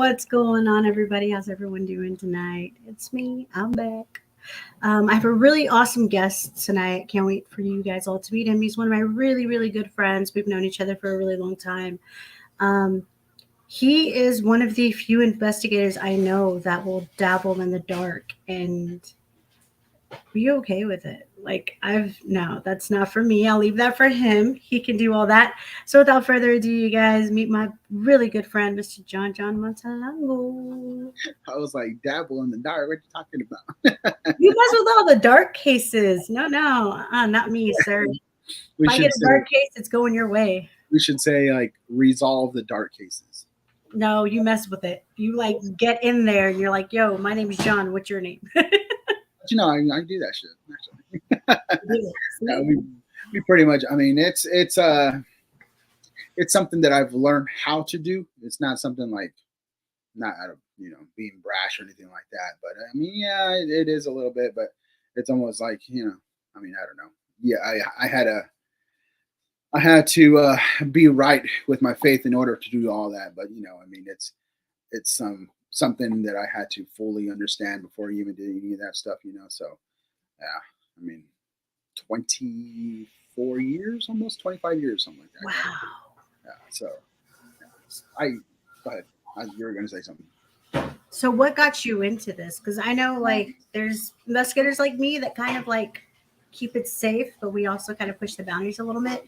What's going on, everybody? How's everyone doing tonight? It's me. I'm back. I have a really awesome guest tonight. Can't wait for you guys all to meet him. He's one of my really, really good friends. We've known each other for a really long time. Um, he is one of the few investigators I know that will dabble in the dark and be okay with it. Like, no, that's not for me. I'll leave that for him. He can do all that. So, without further ado, you guys meet my really good friend, Mr. John Montelongo. I was like, dabble in the dark. What you talking about? You mess with all the dark cases. No, not me, sir. If we I get should a say dark case, it's going your way. we should say like resolve the dark cases. No, you mess with it. You like get in there and you're like, yo, my name is John. What's your name? But I do that shit actually. Yeah, See? we pretty much. I mean, it's something that I've learned how to do. It's not something like not out of being brash or anything like that. But I mean, yeah, it is a little bit, but it's almost like I mean, I don't know. Yeah, I had to be right with my faith in order to do all that. But I mean, it's something that I had to fully understand before I even did any of that stuff. So yeah, I mean, 24 years, almost 25 years, something like that. Wow. Yeah. So yeah. I go ahead. You were going to say something. So what got you into this? Because I know like there's investigators like me that kind of like keep it safe, but we also kind of push the boundaries a little bit.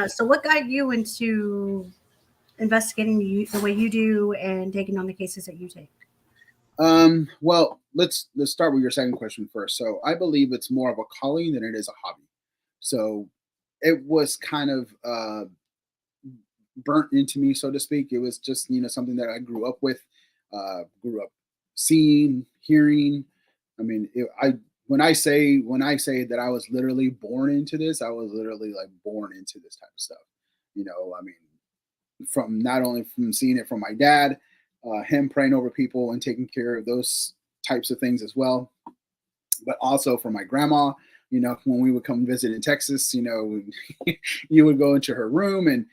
So what got you into investigating the way you do and taking on the cases that you take? Well, let's start with your second question first. So I believe it's more of a calling than it is a hobby. So it was kind of burnt into me, so to speak. It was just something that I grew up with, grew up seeing, hearing. I mean, when I say that I was literally born into this, I was literally like born into this type of stuff. I mean, from not only from seeing it from my dad, him praying over people and taking care of those types of things as well, but also from my grandma. When we would come visit in Texas, you would go into her room and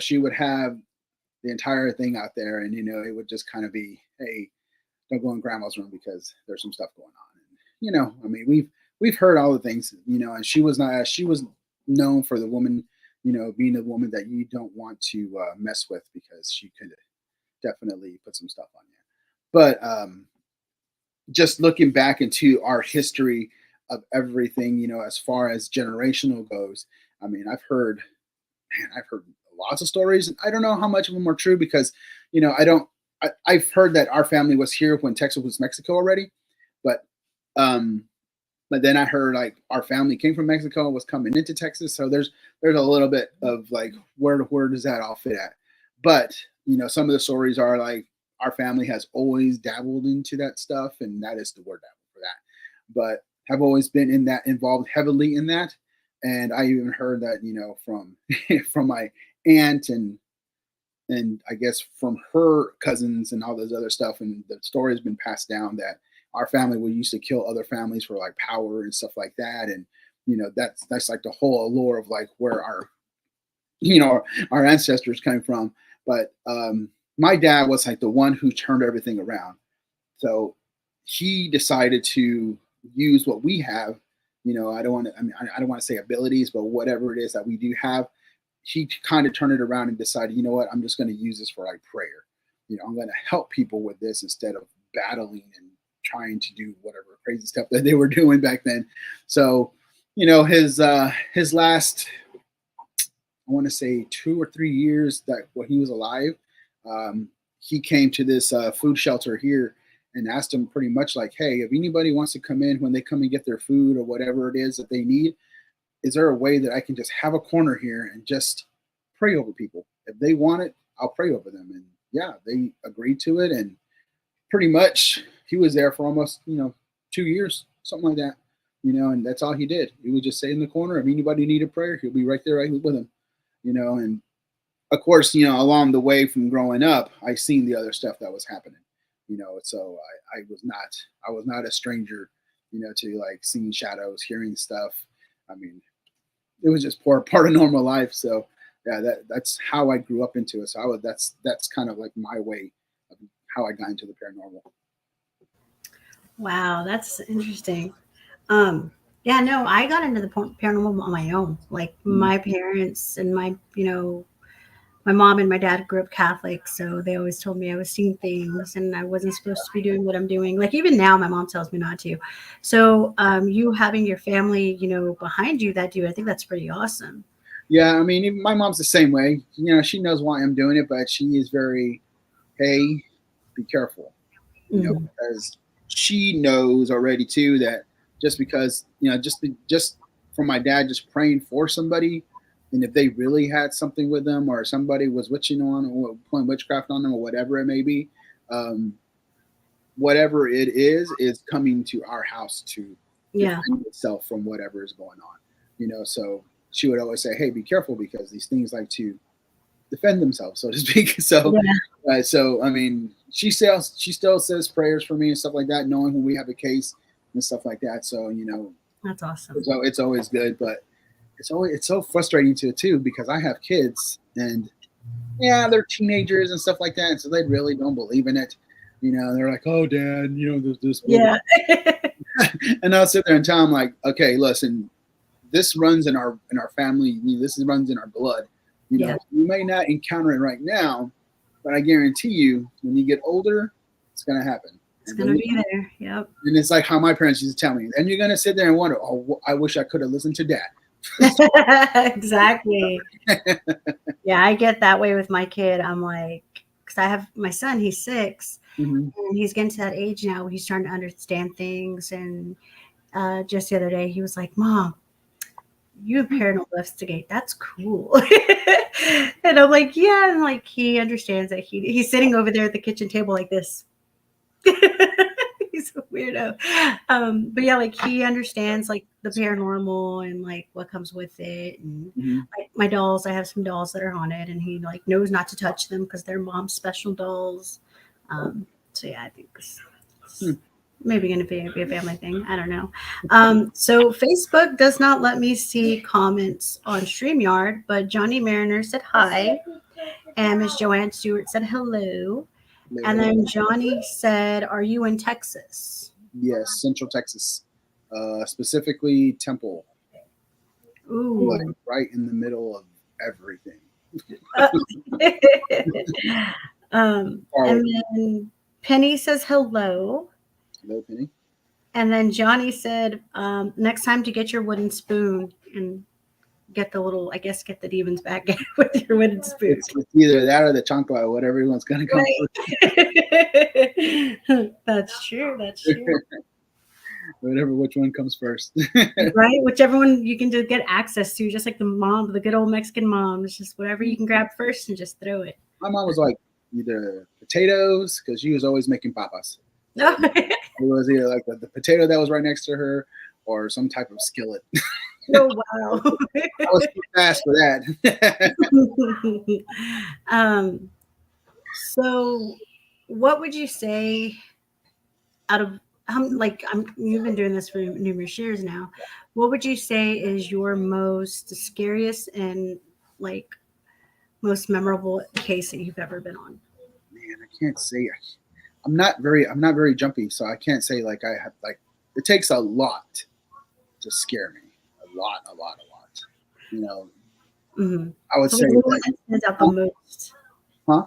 she would have the entire thing out there, and it would just kind of be, hey, don't go in grandma's room because there's some stuff going on. And I mean, we've heard all the things, and she was known for the woman, being a woman that you don't want to mess with because she could definitely put some stuff on you. But just looking back into our history of everything, as far as generational goes, I mean, I've heard lots of stories. I don't know how much of them are true because, I don't. I've heard that our family was here when Texas was Mexico already, but um, but then I heard like our family came from Mexico and was coming into Texas. So there's a little bit of like where does that all fit at? But some of the stories are like our family has always dabbled into that stuff, and that is the word dabble for that. But have always been involved heavily in that, and I even heard that from from my aunt and I guess from her cousins and all this other stuff, and the story has been passed down that our family would used to kill other families for like power and stuff like that, and that's like the whole allure of like where our ancestors came from. But my dad was like the one who turned everything around, so he decided to use what we have. I don't want to. I mean, I don't want to say abilities, but whatever it is that we do have, he kind of turned it around and decided, I'm just going to use this for like prayer. I'm going to help people with this instead of battling and trying to do whatever crazy stuff that they were doing back then. So, his last, I want to say 2 or 3 years that when he was alive, he came to this food shelter here and asked them pretty much like, hey, if anybody wants to come in when they come and get their food or whatever it is that they need, is there a way that I can just have a corner here and just pray over people? If they want it, I'll pray over them. And yeah, they agreed to it. And pretty much he was there for almost, 2 years, something like that, and that's all he did. He would just stay in the corner. If anybody needed prayer, he'll be right there right with them, and of course, along the way from growing up, I seen the other stuff that was happening, so I was not a stranger, to like seeing shadows, hearing stuff. I mean, it was just part of normal life. So yeah, that's how I grew up into it. So that's kind of like my way of how I got into the paranormal. Wow, that's interesting. Yeah, no, I got into the paranormal on my own. Like Mhm. my parents and my mom and my dad grew up Catholic, so they always told me I was seeing things and I wasn't supposed to be doing what I'm doing. Like even now, my mom tells me not to. So, you having your family, behind you that do, I think that's pretty awesome. Yeah, I mean, even my mom's the same way. She knows why I'm doing it, but she is very, hey, be careful. Hmm. Because she knows already too that just because just from my dad just praying for somebody, and if they really had something with them or somebody was witching on or playing witchcraft on them or whatever it may be, um, whatever it is coming to our house to Yeah, defend itself from whatever is going on. So she would always say, "Hey, be careful because these things like to defend themselves, so to speak." yeah, So I mean, she still says prayers for me and stuff like that, knowing when we have a case and stuff like that. So that's awesome. it's always good, but it's so frustrating too because I have kids and yeah, they're teenagers and stuff like that, and so they really don't believe in it. They're like, "Oh, Dad, there's this book," Yeah. and I'll sit there and tell them like, "Okay, listen, this runs in our family. This runs in our blood. Yeah, You may not encounter it right now, but I guarantee you, when you get older, it's gonna happen. it's And then gonna be there. Yep. and it's like how my parents used to tell me. And you're gonna sit there and wonder, oh, I wish I could have listened to Dad. Exactly. Yeah, I get that way with my kid. I'm like, because I have my son, he's 6, Hmm. and he's getting to that age now where he's starting to understand things. And just the other day, he was like, "Mom, you paranormal investigate. That's cool." And I'm like, "Yeah." And like, he understands that he's sitting over there at the kitchen table like this. He's a weirdo. But yeah, like he understands like the paranormal and like what comes with it. And Hmm. like my dolls, I have some dolls that are haunted, and he like knows not to touch them because they're mom's special dolls. So yeah, I think it's maybe going to be a family thing. I don't know. So Facebook does not let me see comments on StreamYard, but Johnny Mariner said hi, and Miss Joanne Stewart said hello. And then Johnny said, "Are you in Texas?" Yes, Central Texas, specifically Temple, like Ooh. right in the middle of everything. Uh, Far away and then Penny says hello. from Hello, Penny. And then Johnny said, next time to get your wooden spoon and get the little, I guess, get the demons back with your wooden spoon. It's either that or the chancla, whatever one's gonna come first. Right. That's true. That's true. Whatever, which one comes first. Right? Whichever one you can just get access to, just like the good old Mexican mom. It's just whatever you can grab first and just throw it. My mom was like either potatoes because she was always making papas. So No. it was either like the potato that was right next to her or some type of skillet. Oh, wow. I was too fast for that. um, so what would you say out of like you've been doing this for numerous years now, what would you say is your most scariest and like most memorable case that you've ever been on? Man, I can't say. I'm not very jumpy, so I can't say like I have like. It takes a lot to scare me. A lot, a lot, a lot. You know, Hmm. I would So say what's the one like, that stands out the huh? most? Huh?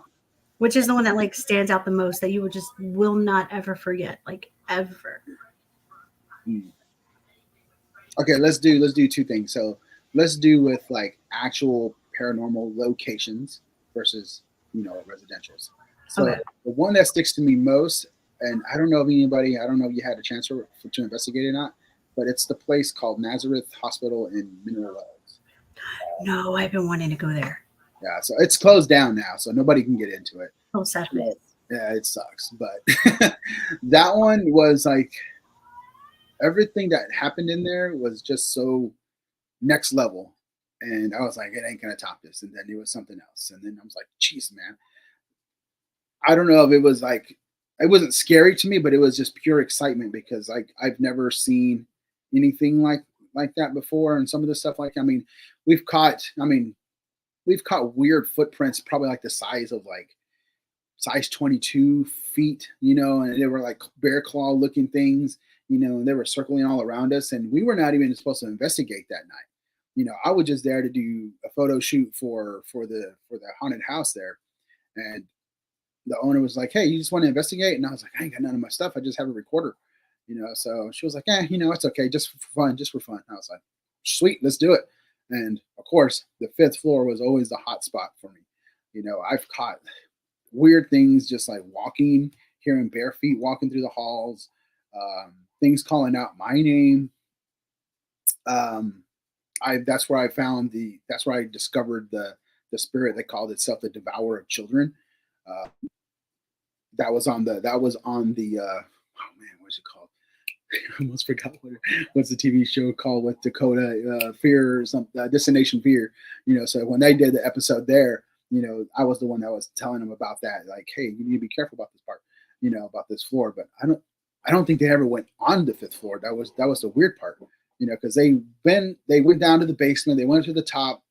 Which is the one that like stands out the most that you would just will not ever forget, like ever? Hmm. Okay, let's do two things. So let's do with like actual paranormal locations versus residentials. So Okay. the one that sticks to me most, and I don't know if you had a chance to investigate it or not, but it's the place called Nazareth Hospital in Mineral Wells. No, I've been wanting to go there. Yeah, so it's closed down now, so nobody can get into it. Oh, sad But, face. yeah, it sucks, but that one was like everything that happened in there was just so next level. And I was like, it ain't gonna top this. And then it was something else. And then I was like, jeez, man. I don't know if it was like it wasn't scary to me, but it was just pure excitement because like I've never seen anything like that before. And some of the stuff like we've caught we've caught weird footprints probably like the size of like size 22 feet, and they were like bear claw looking things, and they were circling all around us. And we were not even supposed to investigate that night. I was just there to do a photo shoot for the haunted house there. And the owner was like, "Hey, you just want to investigate?" And I was like, "I ain't got none of my stuff. I just have a recorder." So she was like, it's okay, just for fun, just for fun. And I was like, "Sweet, let's do it." And of course, the fifth floor was always the hot spot for me. I've caught weird things just like walking, hearing bare feet walking through the halls, things calling out my name. Um, that's where that's where I discovered the spirit that called itself the devourer of children. Uh, that was on the oh man, what's it called? I almost forgot what's the TV show called with Dakota, Fear or something, Destination Fear. So when they did the episode there, I was the one that was telling them about that. Like, hey, you need to be careful about this part, about this floor. But I don't think they ever went on the fifth floor. That was the weird part, because they went down to the basement, they went to the top,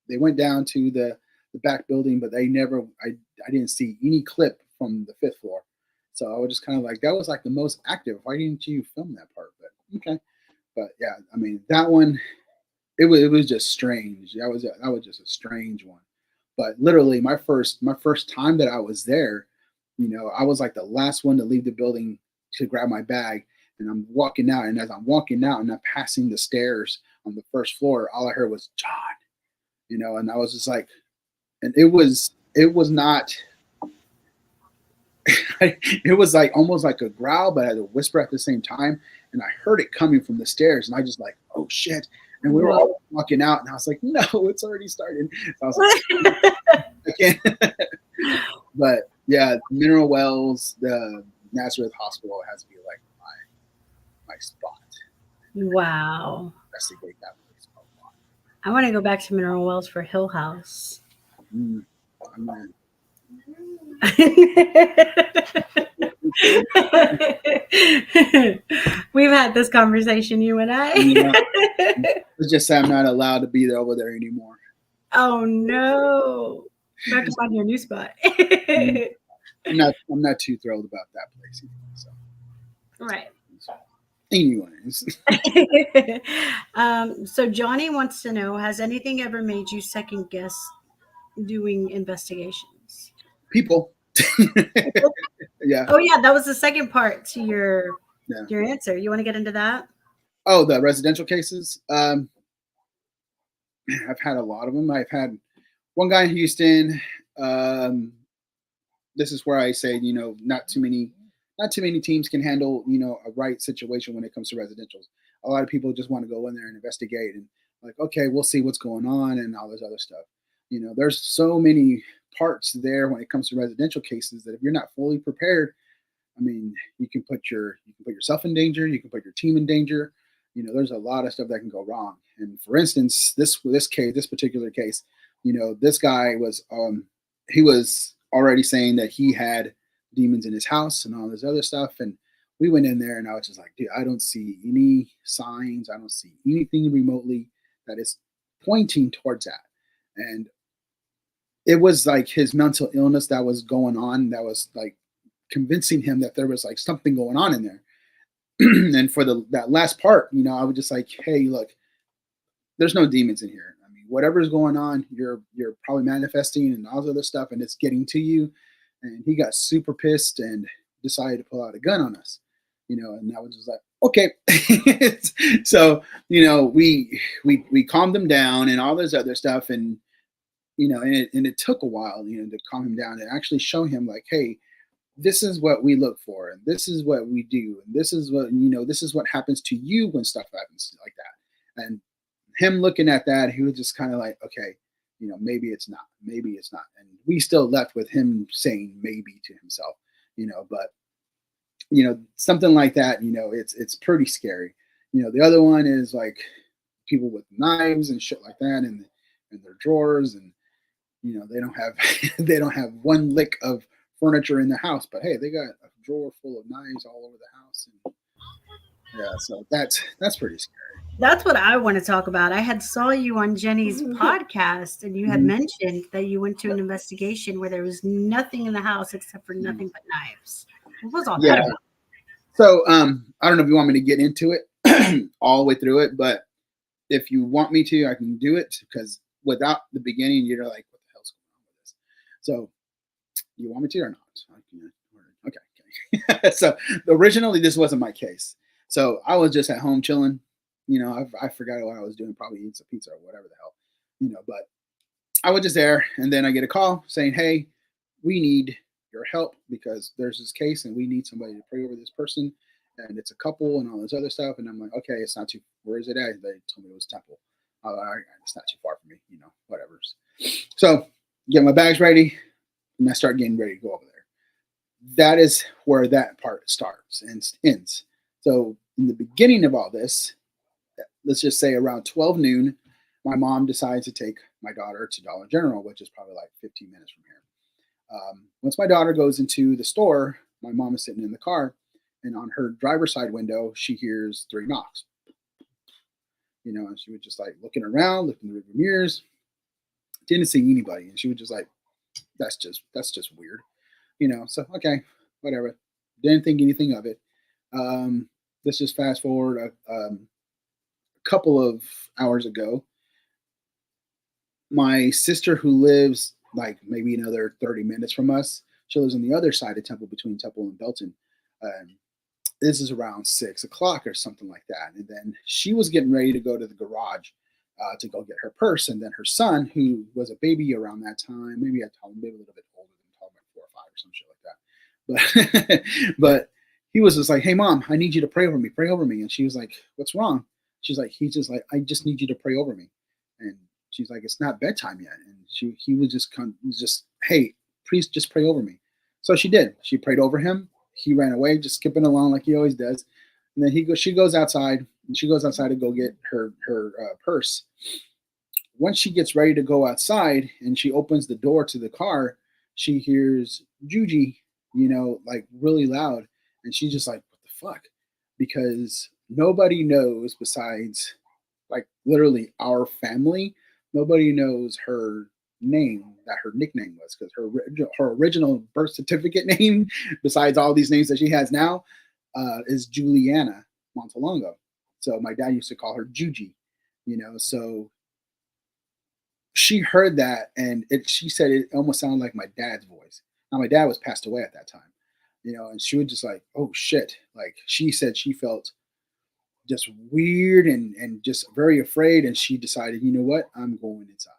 they went down to the back building, but they never. I didn't see any clip from the fifth floor. So I was just kind of like, that was like the most active. Why didn't you film that part? But okay. But yeah, I mean that one, it was just strange. That was just a strange one. But literally my first time that I was there, I was like the last one to leave the building to grab my bag, and I'm walking out, and as I'm walking out and I'm passing the stairs on the first floor, all I heard was John, and I was just like, and it was not it was like almost like a growl, but I had a whisper at the same time. And I heard it coming from the stairs, and I just like, oh shit. And we were all walking out, and I was like, no, it's already started. So I was like, I can't. But yeah, Mineral Wells, the Nazareth Hospital has to be like my spot. Wow. Investigate that place a lot. I want to go back to Mineral Wells for Hill House. Mm, I'm not- We've had this conversation, you and I. yeah, let's just say I'm not allowed to be there over there anymore. Oh no. You have to find your new spot. Mm, I'm not too thrilled about that place either. So Right. anyways. So Johnny wants to know, has anything ever made you second guess doing investigations? People. Yeah. Oh yeah, that was the second part to Yeah. your answer. You want to get into that? Oh, the residential cases. I've had a lot of them. I've had one guy in Houston. Um, this is where I say, not too many teams can handle, a right situation when it comes to residentials. A lot of people just want to go in there and investigate and like, okay, we'll see what's going on and all this other stuff. There's so many parts there when it comes to residential cases that if you're not fully prepared, I mean, you can put yourself in danger, you can put your team in danger. There's a lot of stuff that can go wrong. And for instance, this particular case, this guy he was already saying that he had demons in his house and all this other stuff. And we went in there, and I was just like, dude, I don't see any signs, I don't see anything remotely that is pointing towards that. And it was like his mental illness that was going on that was like convincing him that there was like something going on in there. And for that last part, I was just like, hey, look, there's no demons in here. I mean, whatever's going on, you're probably manifesting and all this other stuff, and it's getting to you. And he got super pissed and decided to pull out a gun on us. And I was just like, okay. So, we calmed him down and all this other stuff, and and it took a while, to calm him down and actually show him like, hey, this is what we look for, and this is what we do, and this is what happens to you when stuff happens like that. And him looking at that, he was just kind of like, okay, maybe it's not, and we still left with him saying maybe to himself, but something like that, it's pretty scary. The other one is like people with knives and shit like that in their drawers, and they don't have they don't have one lick of furniture in the house, but hey, they got a drawer full of knives all over the house. And Yeah, so that's pretty scary. That's what I want to talk about. I had saw you on Jenny's podcast, and you had Mhm. mentioned that you went to an investigation where there was nothing in the house except for Mhm. nothing but knives. What was all Yeah. that about? So I don't know if you want me to get into it all the way through it, but if you want me to, I can do it because without the beginning, you're like, what the hell's going on with this? So you want me to or not? Okay. So originally, this wasn't my case. So I was just at home chilling. I forgot what I was doing, probably eating some pizza or whatever the hell, but I was just there. And then I get a call saying, hey, we need your help because there's this case and we need somebody to pray over this person. And it's a couple and all this other stuff. And I'm like, okay, it's not too, where is it at? They told me it was Temple. All right, it's not too far from me, whatever. So get my bags ready and I start getting ready to go over there. That is where that part starts and ends. So in the beginning of all this, let's just say around 12 noon, my mom decides to take my daughter to Dollar General, which is probably like 15 minutes from here. Once my daughter goes into the store, my mom is sitting in the car, and on her driver's side window, she hears 3 knocks. And she was just like looking around, looking through the mirrors, didn't see anybody, and she was just like, that's just weird. So okay, whatever. Didn't think anything of it. Um, let's just fast forward a couple of hours ago. My sister, who lives like maybe another 30 minutes from us, she lives on the other side of Temple, between Temple and Belton. Um, this is around 6 o'clock or something like that. And then she was getting ready to go to the garage to go get her purse. And then her son, who was a baby around that time, maybe I told him maybe a little bit older than told like 4 or 5 or some shit like that. But he was just like, hey mom, I need you to pray over me. And she was like, what's wrong? She's like, he's just like, I just need you to pray over me. And she's like, it's not bedtime yet. And he was just, hey, please just pray over me. So she did. She prayed over him. He ran away, just skipping along like he always does. And then she goes outside, and she goes outside to go get her purse. Once she gets ready to go outside, and she opens the door to the car, she hears Juji, like really loud, and she's just like, "What the fuck?" Because nobody knows besides, like, literally our family. Nobody knows her name, that her nickname was, because her original birth certificate name, besides all these names that she has now, is Juliana Montelongo. So my dad used to call her Juji. So she heard that, and she said it almost sounded like my dad's voice. Now my dad was passed away at that time, and she was just like, oh shit. Like, she said she felt just weird and just very afraid, and she decided, you know what, I'm going inside.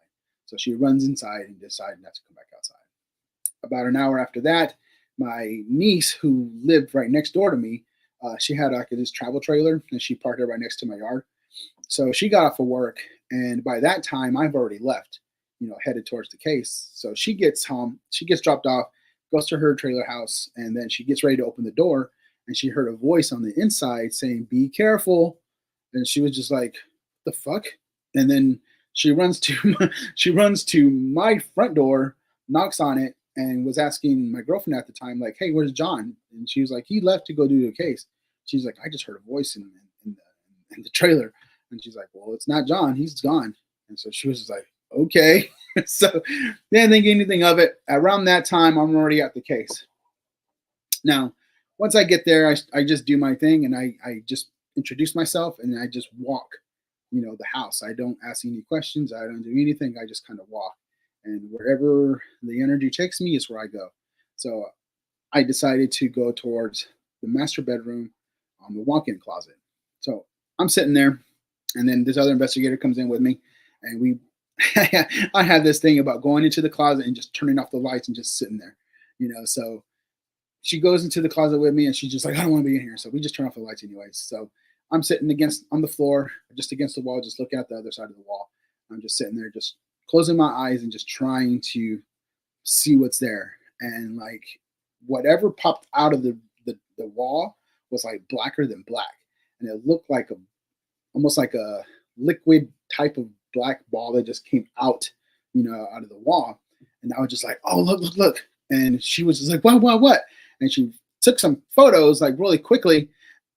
So she runs inside and decided not to come back outside. About an hour after that, my niece, who lived right next door to me, she had like this travel trailer, and she parked it right next to my yard. So she got off of work, and by that time, I've already left, headed towards the case. So she gets home, she gets dropped off, goes to her trailer house, and then she gets ready to open the door, and she heard a voice on the inside saying, "Be careful." And she was just like, "The fuck?" And then she runs to she runs to my front door, knocks on it, and was asking my girlfriend at the time, like, "Hey, where's John?" And she was like, "He left to go do the case." She's like, "I just heard a voice in the trailer." And she's like, "Well, it's not John. He's gone." And so she was just like, "Okay." So didn't think anything of it. Around that time, I'm already at the case. Now, once I get there, I just do my thing, and I just introduce myself, and I just walk, the house. I don't ask any questions. I don't do anything. I just kind of walk. And wherever the energy takes me is where I go. So I decided to go towards the master bedroom on the walk-in closet. So I'm sitting there, and then this other investigator comes in with me, and we I had this thing about going into the closet and just turning off the lights and just sitting there. So she goes into the closet with me, and she's just like, I don't want to be in here. So we just turn off the lights anyways. So I'm sitting on the floor, just against the wall, just looking at the other side of the wall. I'm just sitting there, just closing my eyes and just trying to see what's there. And like, whatever popped out of the wall was like blacker than black. And it looked like almost like a liquid type of black ball that just came out, out of the wall. And I was just like, oh, look, look, look. And she was just like, what? And she took some photos like really quickly.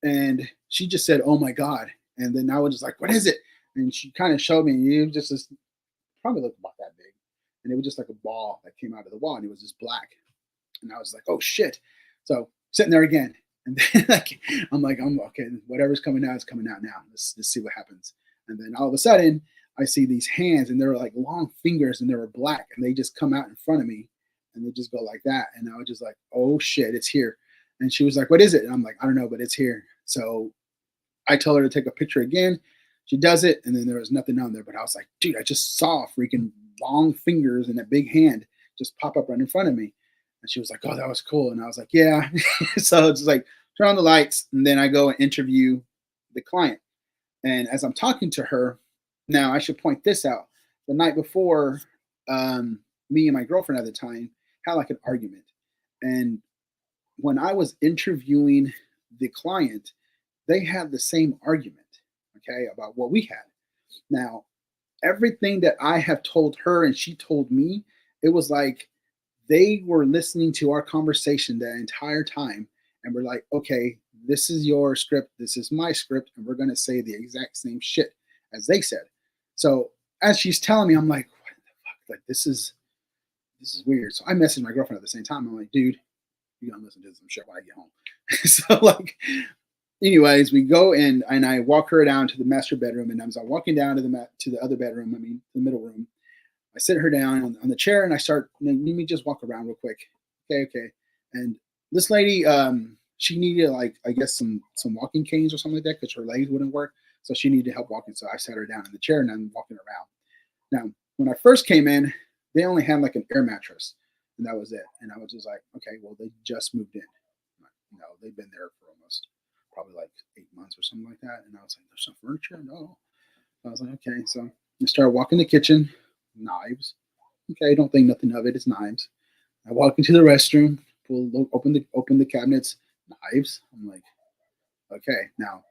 And she just said, "Oh my God." And then I was just like, "What is it?" And she kind of showed me. It was just this, probably looked about that big. And it was just like a ball that came out of the wall, and it was just black. And I was like, "Oh shit." So sitting there again. And then like I'm okay, whatever's coming out is coming out now. Let's see what happens. And then all of a sudden I see these hands, and they were like long fingers, and they were black, and they just come out in front of me, and they just go like that. And I was just like, "Oh shit, it's here." And she was like, "What is it?" And I'm like, "I don't know, but it's here." So I tell her to take a picture again. She does it, and then there was nothing on there. But I was like, "Dude, I just saw freaking long fingers and a big hand just pop up right in front of me." And she was like, "Oh, that was cool." And I was like, "Yeah." So it's like, turn on the lights, and then I go and interview the client. And as I'm talking to her, now I should point this out. The night before, me and my girlfriend at the time had like an argument. And when I was interviewing the client, they had the same argument, okay, about what we had. Now, everything that I have told her and she told me, it was like they were listening to our conversation the entire time, and we're like, okay, this is your script, this is my script, and we're going to say the exact same shit as they said. So as she's telling me, I'm like, what the fuck? Like, this is weird. So I messaged my girlfriend at the same time. I'm like, dude, you gotta listen to some shit when I get home. So like, anyways, we go in, and I walk her down to the master bedroom, and as I'm walking down to the other bedroom, I mean the middle room, I sit her down on the chair, and I start, let me just walk around real quick. Okay. And this lady, she needed, like, I guess some walking canes or something like that, because her legs wouldn't work. So she needed help walking. So I sat her down in the chair, and I'm walking around. Now, when I first came in, they only had like an air mattress, and that was it. And I was just like, okay, well, they just moved in. They've been there for almost probably like 8 months or something like that. And I was like, there's some furniture? No. I was like, okay. So I started walking the kitchen, knives. Okay, don't think nothing of it. It's knives. I walk into the restroom, open the cabinets, knives. I'm like, okay, now,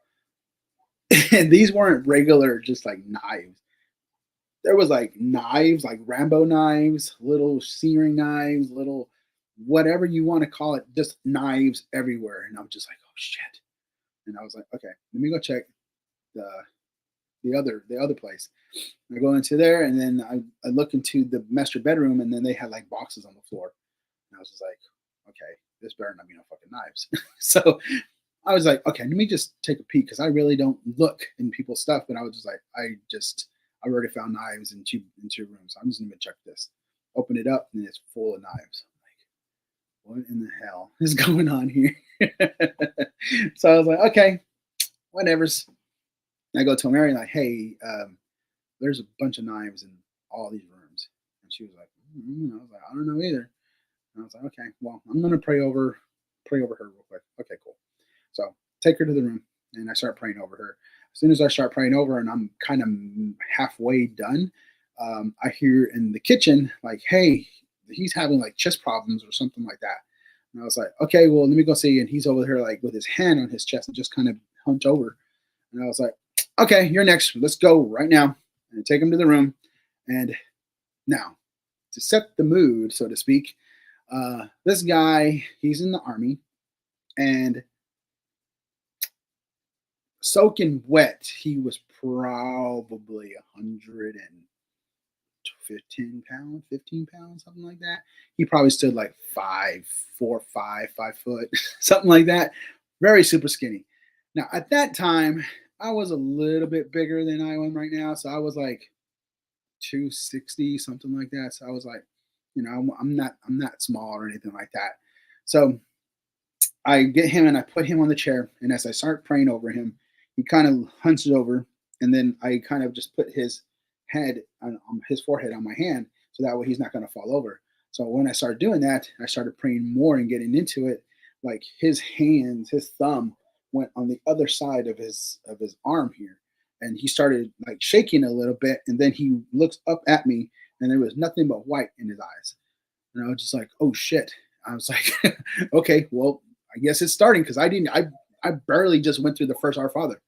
and these weren't regular, just like knives. There was like knives, like Rambo knives, little searing knives, little whatever you want to call it, just knives everywhere. And I'm just like, oh shit. And I was like, okay, let me go check the the other place. I go into there, and then I look into the master bedroom, and then they had like boxes on the floor. And I was just like, okay, this better not be no fucking knives. So I was like, okay, let me just take a peek, because I really don't look in people's stuff. But I was just like, I already found knives in two rooms. So I'm just gonna check this. Open it up, and it's full of knives. I'm like, what in the hell is going on here? So I was like, okay, whatever's. And I go tell Mary, like, hey, there's a bunch of knives in all these rooms. And she was like, I was like, I don't know either. And I was like, okay, well, I'm gonna pray over her real quick. Okay, cool. So take her to the room, and I start praying over her. As soon as I start praying over her, and I'm kind of halfway done, I hear in the kitchen, like, hey, he's having like chest problems or something like that. And I was like, okay, well, let me go see. And he's over here like with his hand on his chest and just kind of hunch over. And I was like, okay, you're next. Let's go right now. And I take him to the room. And now, to set the mood, so to speak, this guy, he's in the army, and soaking wet, he was probably 115 pounds, 15 pounds, something like that. He probably stood like 5'4", 5 foot, something like that. Very super skinny. Now, at that time, I was a little bit bigger than I am right now. So I was like 260, something like that. So I was like, I'm not small or anything like that. So I get him, and I put him on the chair. And as I start praying over him, he kind of hunches over, and then I kind of just put his head on his forehead on my hand, so that way he's not going to fall over. So when I started doing that, I started praying more and getting into it. Like his thumb went on the other side of his arm here, and he started like shaking a little bit, and then he looks up at me, and there was nothing but white in his eyes. And I was just like, oh shit. I was like, okay, well, I guess it's starting, because I barely just went through the first Our Father,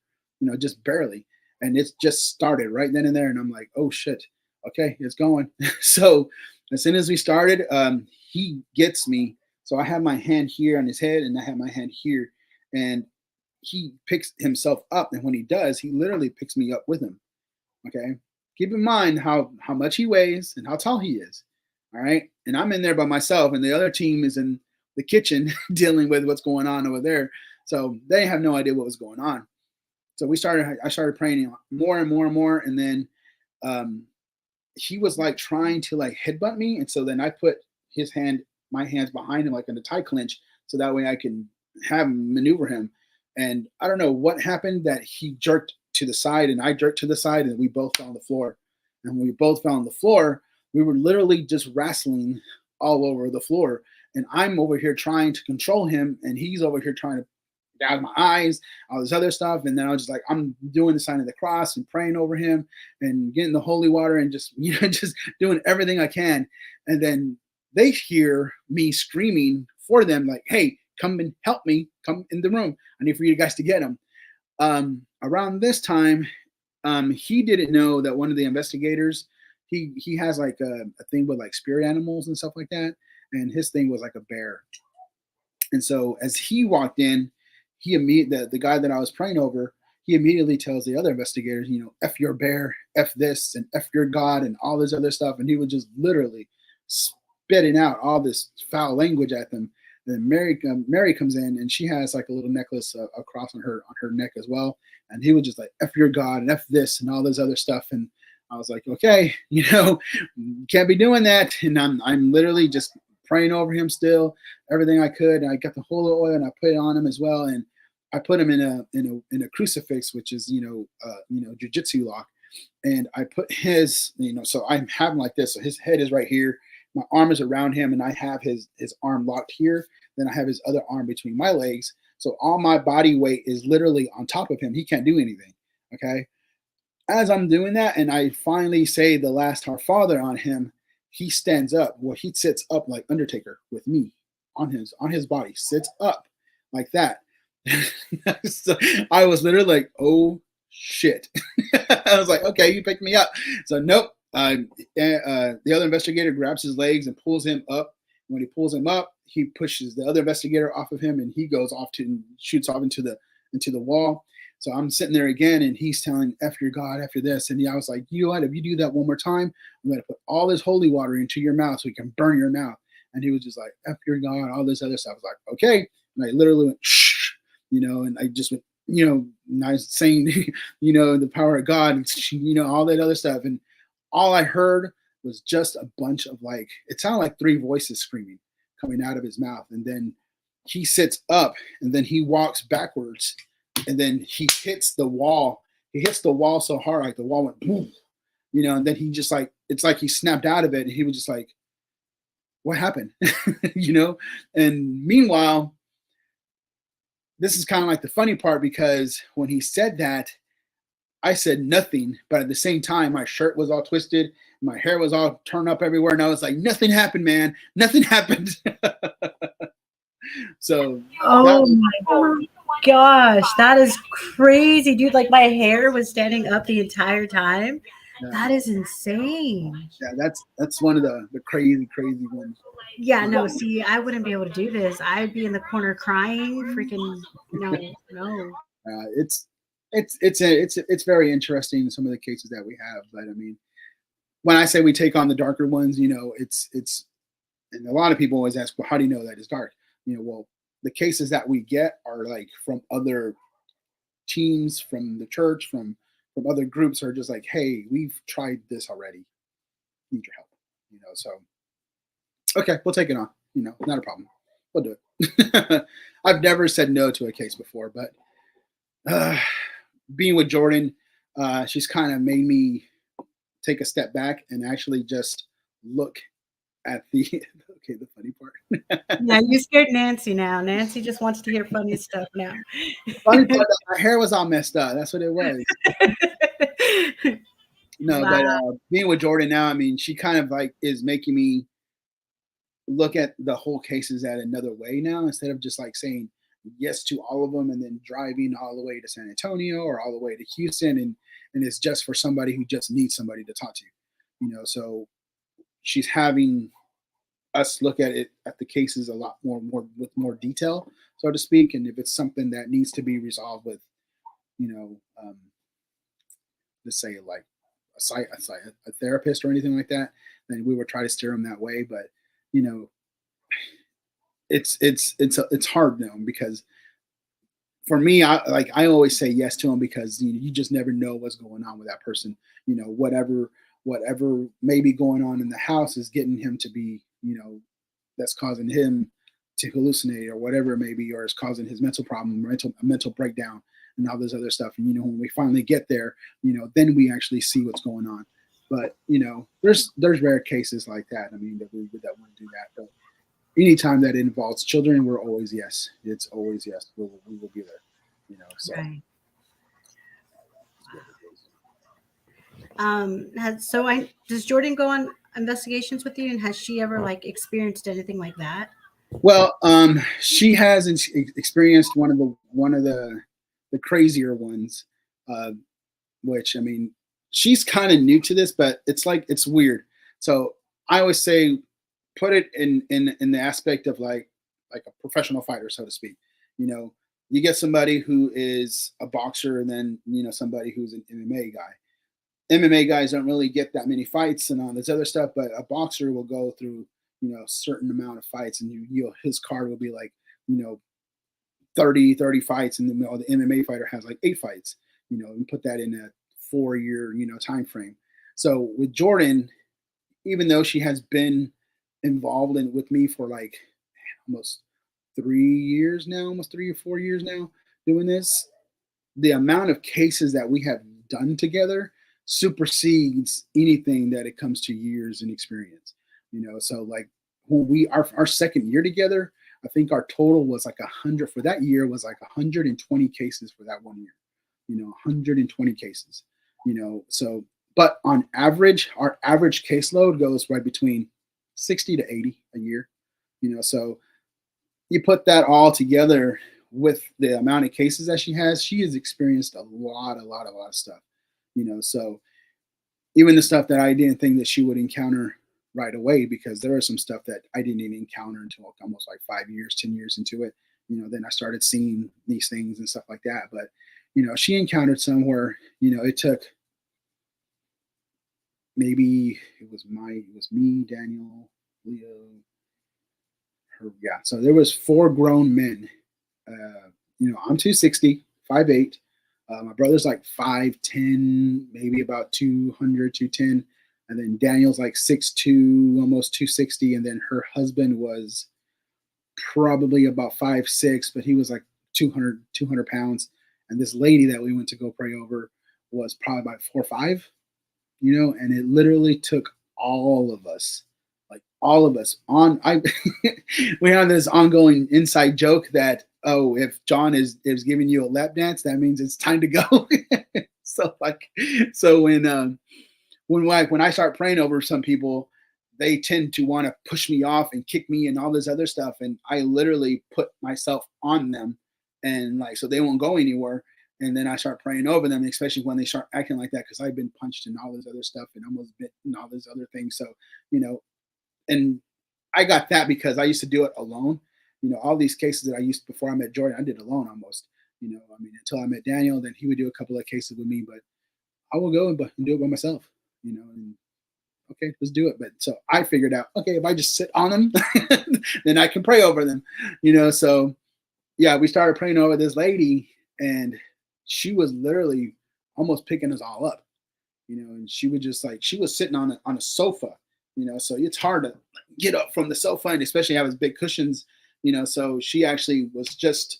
just barely. And it's just started right then and there. And I'm like, oh shit. Okay, it's going. So as soon as we started, he gets me. So I have my hand here on his head, and I have my hand here. And he picks himself up, and when he does, he literally picks me up with him. Okay, keep in mind how much he weighs and how tall he is. All right, and I'm in there by myself, and the other team is in the kitchen dealing with what's going on over there. So they have no idea what was going on. So I started praying more and more and more, and then um, he was like trying to like headbutt me, and so then I put my hands behind him like in a tight clinch, so that way I can have him maneuver him. And I don't know what happened that he jerked to the side, and I jerked to the side, and we both fell on the floor. And when we both fell on the floor, we were literally just wrestling all over the floor. And I'm over here trying to control him, and he's over here trying to out of my eyes, all this other stuff. And then I was just like, I'm doing the sign of the cross and praying over him and getting the holy water and just, just doing everything I can. And then they hear me screaming for them, like, hey, come and help me, come in the room. I need for you guys to get him. Around this time, he didn't know that one of the investigators, he has like a thing with like spirit animals and stuff like that. And his thing was like a bear. And so as he walked in, the guy that I was praying over, he immediately tells the other investigators, F your bear, F this, and F your God, and all this other stuff. And he was just literally spitting out all this foul language at them. And then Mary comes in, and she has like a little necklace, a cross on her neck as well. And he was just like, F your God, and F this, and all this other stuff. And I was like, okay, can't be doing that. And I'm literally just praying over him still, everything I could. And I got the holy oil and I put it on him as well. And I put him in a crucifix, which is, jujitsu lock. And I put his, so I'm having like this. So his head is right here. My arm is around him, and I have his arm locked here. Then I have his other arm between my legs. So all my body weight is literally on top of him. He can't do anything. Okay. As I'm doing that, and I finally say the last Our Father on him, he stands up. Well, he sits up like Undertaker with me on his body, sits up like that. So I was literally like, oh shit. I was like, okay, you picked me up. So nope. The other investigator grabs his legs and pulls him up. When he pulls him up, he pushes the other investigator off of him, and he goes off and shoots off into the wall. So I'm sitting there again, and he's telling, F your God, after this. And I was like, you know what? If you do that one more time, I'm going to put all this holy water into your mouth so you can burn your mouth. And he was just like, F your God, all this other stuff. I was like, okay. And I literally went, shh, and I just went, and I was saying, the power of God, and, all that other stuff. And all I heard was just a bunch of like, it sounded like three voices screaming coming out of his mouth. And then he sits up, and then he walks backwards. And then he hits the wall. He hits the wall so hard, like the wall went boom, and then he just like, it's like he snapped out of it. And he was just like, what happened? And meanwhile, this is kind of like the funny part, because when he said that, I said nothing. But at the same time, my shirt was all twisted. My hair was all turned up everywhere. And I was like, nothing happened, man. Nothing happened. So. Oh my gosh, that is crazy, dude. Like my hair was standing up the entire time. That is insane. Yeah, that's one of the crazy ones. Yeah, no, see, I wouldn't be able to do this. I'd be in the corner crying, freaking no. It's very interesting, some of the cases that we have. But I mean, when I say we take on the darker ones, it's and a lot of people always ask, well, how do you know that it's dark? Well, the cases that we get are like from other teams, from the church, from other groups, are just like, hey, we've tried this already. Need your help. So okay, we'll take it on. Not a problem. We'll do it. I've never said no to a case before, but being with Jordan, she's kind of made me take a step back and actually just look at the funny part. Yeah, you scared Nancy now. Nancy just wants to hear funny stuff now. Funny part, my hair was all messed up. That's what it was. No, wow. But being with Jordan now, I mean, she kind of like is making me look at the whole cases at another way now, instead of just like saying yes to all of them and then driving all the way to San Antonio or all the way to Houston, and it's just for somebody who just needs somebody to talk to. So she's having us look at it at the cases a lot more with more detail, so to speak. And if it's something that needs to be resolved with, you know, let's say like a therapist or anything like that, then we would try to steer them that way. But you know, it's hard now because for me, I always say yes to them because you just never know what's going on with that person. Whatever may be going on in the house is getting him to be, that's causing him to hallucinate or whatever it may be, or is causing his mental problem, mental breakdown, and all this other stuff. And when we finally get there, then we actually see what's going on. But there's rare cases like that. I mean, that would do that. But anytime that involves children, we're always yes. It's always yes. We will be there. So. Right. Does Jordan go on investigations with you, and has she ever like experienced anything like that? Well, she has experienced one of the crazier ones, uh, which I mean, she's kind of new to this, but it's weird. So I always say, put it in the aspect of like a professional fighter, so to speak. You get somebody who is a boxer, and then somebody who's an MMA guy. MMA guys don't really get that many fights and all this other stuff, but a boxer will go through a certain amount of fights, and his card will be like 30 fights, and the MMA fighter has like 8 fights. And put that in a 4-year time frame. So with Jordan, even though she has been involved with me for like almost 3 years now, almost 3 or 4 years now doing this, the amount of cases that we have done together supersedes anything that it comes to years and experience. So like when our second year together, I think our total was like 100 for that year, was like 120 cases for that one year. 120 cases. So but on average, our average caseload goes right between 60 to 80 a year. So you put that all together with the amount of cases that she has experienced a lot of stuff. So even the stuff that I didn't think that she would encounter right away, because there was some stuff that I didn't even encounter until almost like 5 years, 10 years into it. Then I started seeing these things and stuff like that. But she encountered somewhere. It took maybe it was me, Daniel, Leo, her. Yeah. So there was 4 grown men. I'm 260, 5'8". My brother's like 5'10", maybe about 200, 210. And then Daniel's like 6'2", almost 260. And then her husband was probably about 5'6", but he was like 200 pounds. And this lady that we went to go pray over was probably about 4'5", and it literally took all of us, like all of us on. We have this ongoing inside joke that, oh, if John is giving you a lap dance, that means it's time to go. So when I start praying over some people, they tend to want to push me off and kick me and all this other stuff, and I literally put myself on them, and like so they won't go anywhere. And then I start praying over them, especially when they start acting like that, because I've been punched and all this other stuff and almost bit and all this other things. So and I got that because I used to do it alone. All these cases that I used before I met Jordan, I did alone almost. Until I met Daniel, then he would do a couple of cases with me, but I will go and do it by myself. And okay, let's do it. But so I figured out, okay, if I just sit on them, then I can pray over them. So yeah, we started praying over this lady, and she was literally almost picking us all up. And she would just like, she was sitting on a sofa. So it's hard to get up from the sofa, and especially have those big cushions. So she actually was just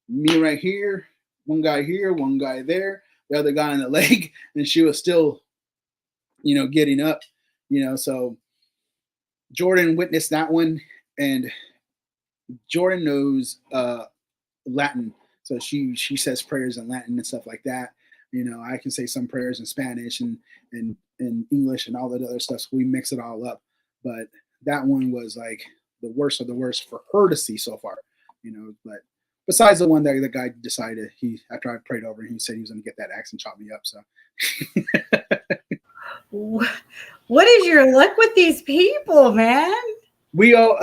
me right here, one guy here, one guy there, the other guy on the leg, and she was still, getting up. So Jordan witnessed that one, and Jordan knows Latin, so she says prayers in Latin and stuff like that. I can say some prayers in Spanish and English and all that other stuff. So we mix it all up. But that one was like the worst of the worst for her to see so far. But besides the one that the guy decided, after I prayed over him, he said he was going to get that axe and chop me up. So What is your luck with these people, man? we all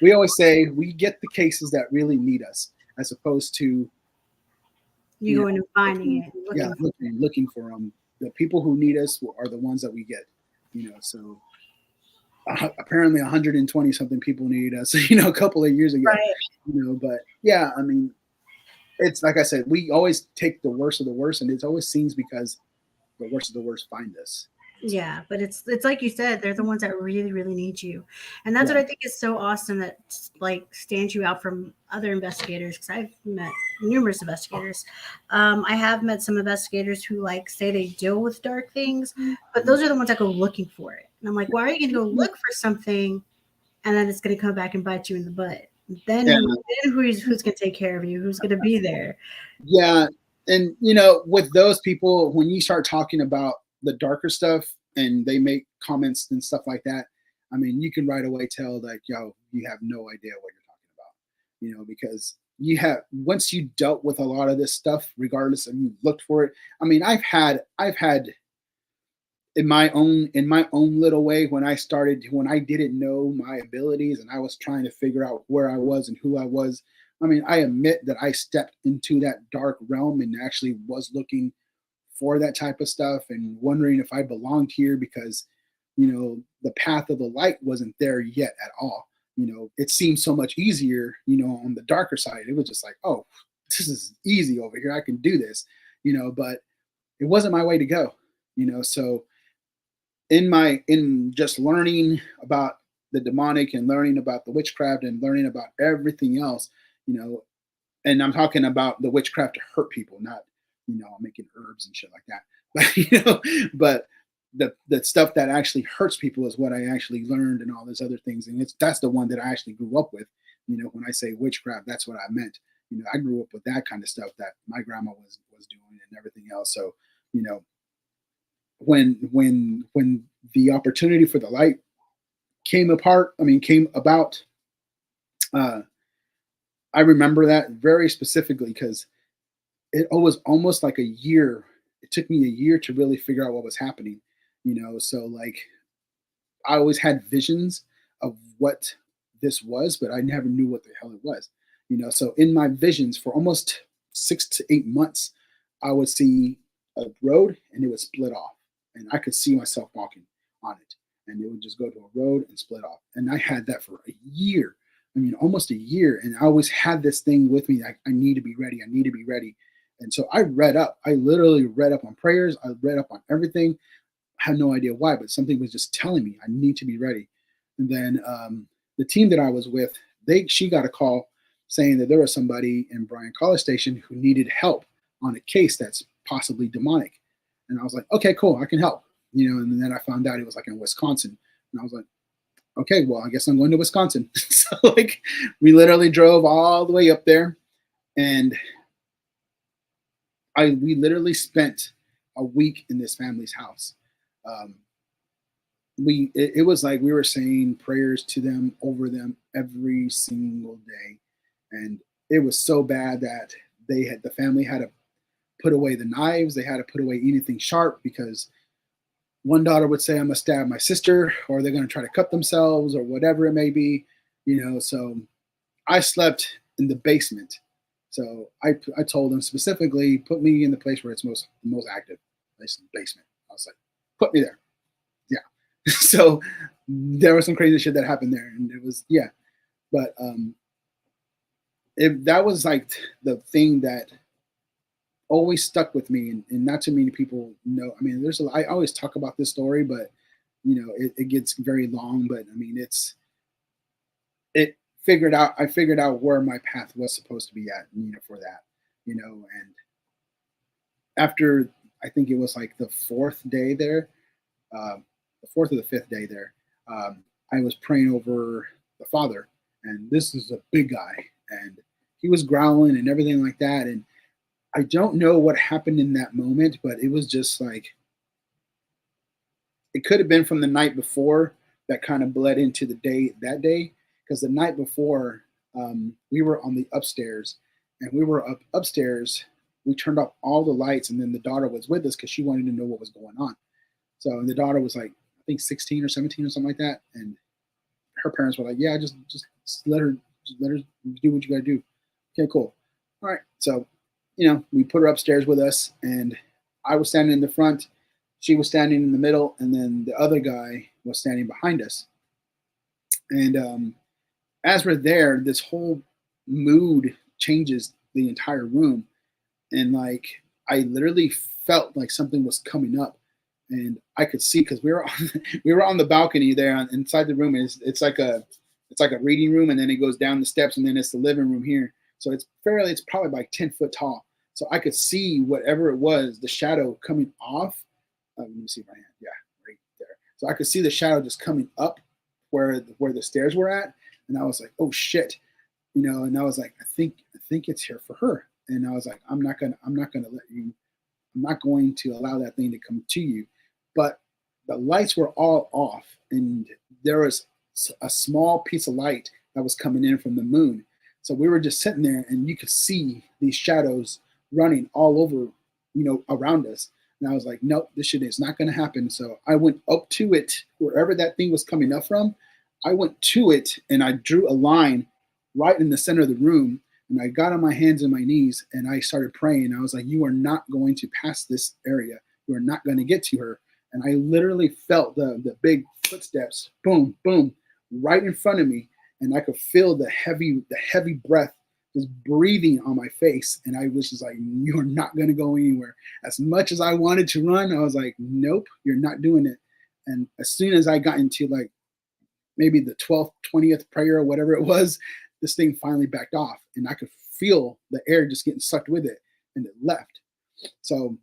we always say we get the cases that really need us, as opposed to, You you going and know, finding it, and yeah, looking for it. looking for them. The people who need us are the ones that we get. So apparently 120 something people needed us, a couple of years ago. Right. But yeah, I mean, it's like I said, we always take the worst of the worst, and it always seems because the worst of the worst find us. So, Yeah, but it's like you said, they're the ones that really, really need you, and that's yeah, what I think is so awesome that like stands you out from other investigators. Because I've met numerous investigators. I have met some investigators who like say they deal with dark things, but those are the ones that go looking for it. And I'm like, why are you going to go look for something and then it's going to come back and bite you in the butt? yeah, Then who's going to take care of you? Who's going to be there? yeah. And with those people, when you start talking about the darker stuff and they make comments and stuff like that, I mean, you can right away tell, like, yo, you have no idea what you're talking about, because you have, once you dealt with a lot of this stuff, regardless of you looked for it. I mean, I've had in my own little way, when I didn't know my abilities and I was trying to figure out where I was and who I was. I mean, I admit that I stepped into that dark realm and actually was looking for that type of stuff and wondering if I belonged here, because the path of the light wasn't there yet at all. It seemed so much easier, on the darker side. It was just like, oh, this is easy over here, I can do this. But it wasn't my way to go. So in just learning about the demonic and learning about the witchcraft and learning about everything else, you know, and I'm talking about the witchcraft to hurt people, not making herbs and shit like that. But but the stuff that actually hurts people is what I actually learned, and all those other things. And that's the one that I actually grew up with. When I say witchcraft, that's what I meant. I grew up with that kind of stuff that my grandma was doing and everything else. So, you know, when the opportunity for the light came about, uh, I remember that very specifically because it was almost like a year. It took me a year to really figure out what was happening. So like I always had visions of what this was, but I never knew what the hell it was. So in my visions for almost 6 to 8 months, I would see a road and it would split off, and I could see myself walking on it, and it would just go to a road and split off. And I had that for a year. Almost a year, and I always had this thing with me. Like, I need to be ready. I need to be ready. And so I read up. I literally read up on prayers. I read up on everything. I had no idea why, but something was just telling me I need to be ready. And then the team that I was with, she got a call saying that there was somebody in Bryan College Station who needed help on a case that's possibly demonic. And I was like, okay, cool, I can help. And then I found out it was like in Wisconsin. And I was like, okay, well, I guess I'm going to Wisconsin. So like we literally drove all the way up there, and we literally spent a week in this family's house. Um, it was like we were saying prayers to them, over them, every single day. And it was so bad that the family had to put away the knives. They had to put away anything sharp, because one daughter would say, I'm gonna stab my sister, or they're gonna try to cut themselves, or whatever it may be. So I slept in the basement. So I told them specifically, put me in the place where it's most active, basement. I was like, put me there. Yeah. So there was some crazy shit that happened there, and it was, yeah. But that was like the thing that always stuck with me, and not too many people know. I always talk about this story, but it gets very long. But it I figured out where my path was supposed to be at, for that, and after, I think it was like the fourth day there, the fourth or the fifth day there, I was praying over the father, and this is a big guy, and he was growling and everything like that. And I don't know what happened in that moment, but it was just like, it could have been from the night before that kind of bled into that day. Because the night before, we were on the upstairs, and we were upstairs. We turned off all the lights, and then the daughter was with us because she wanted to know what was going on. So the daughter was like, I think 16 or 17 or something like that. And her parents were like, yeah, just let her do what you gotta do. Okay, cool. All right. So, we put her upstairs with us, and I was standing in the front, she was standing in the middle, and then the other guy was standing behind us. And as we're there, this whole mood changes the entire room, and like I literally felt like something was coming up, and I could see because we were on, we were on the balcony there inside the room. It's like a reading room, and then it goes down the steps, and then it's the living room here. So it's probably like 10 foot tall. So I could see whatever it was, the shadow coming off. Let me see my hand. Yeah, right there. So I could see the shadow just coming up where the stairs were at, and I was like, oh shit, And I was like, I think it's here for her. And I was like, I'm not gonna let you. I'm not going to allow that thing to come to you. But the lights were all off, and there was a small piece of light that was coming in from the moon. So we were just sitting there, and you could see these shadows running all over, around us. And I was like, nope, this shit is not going to happen. So I went up to it, wherever that thing was coming up from. I went to it, and I drew a line right in the center of the room. And I got on my hands and my knees, and I started praying. I was like, you are not going to pass this area. You are not going to get to her. And I literally felt the big footsteps, boom, boom, right in front of me. And I could feel the heavy breath just breathing on my face. And I was just like, you're not going to go anywhere. As much as I wanted to run, I was like, nope, you're not doing it. And as soon as I got into like maybe the 12th, 20th prayer or whatever it was, this thing finally backed off, and I could feel the air just getting sucked with it, and it left. So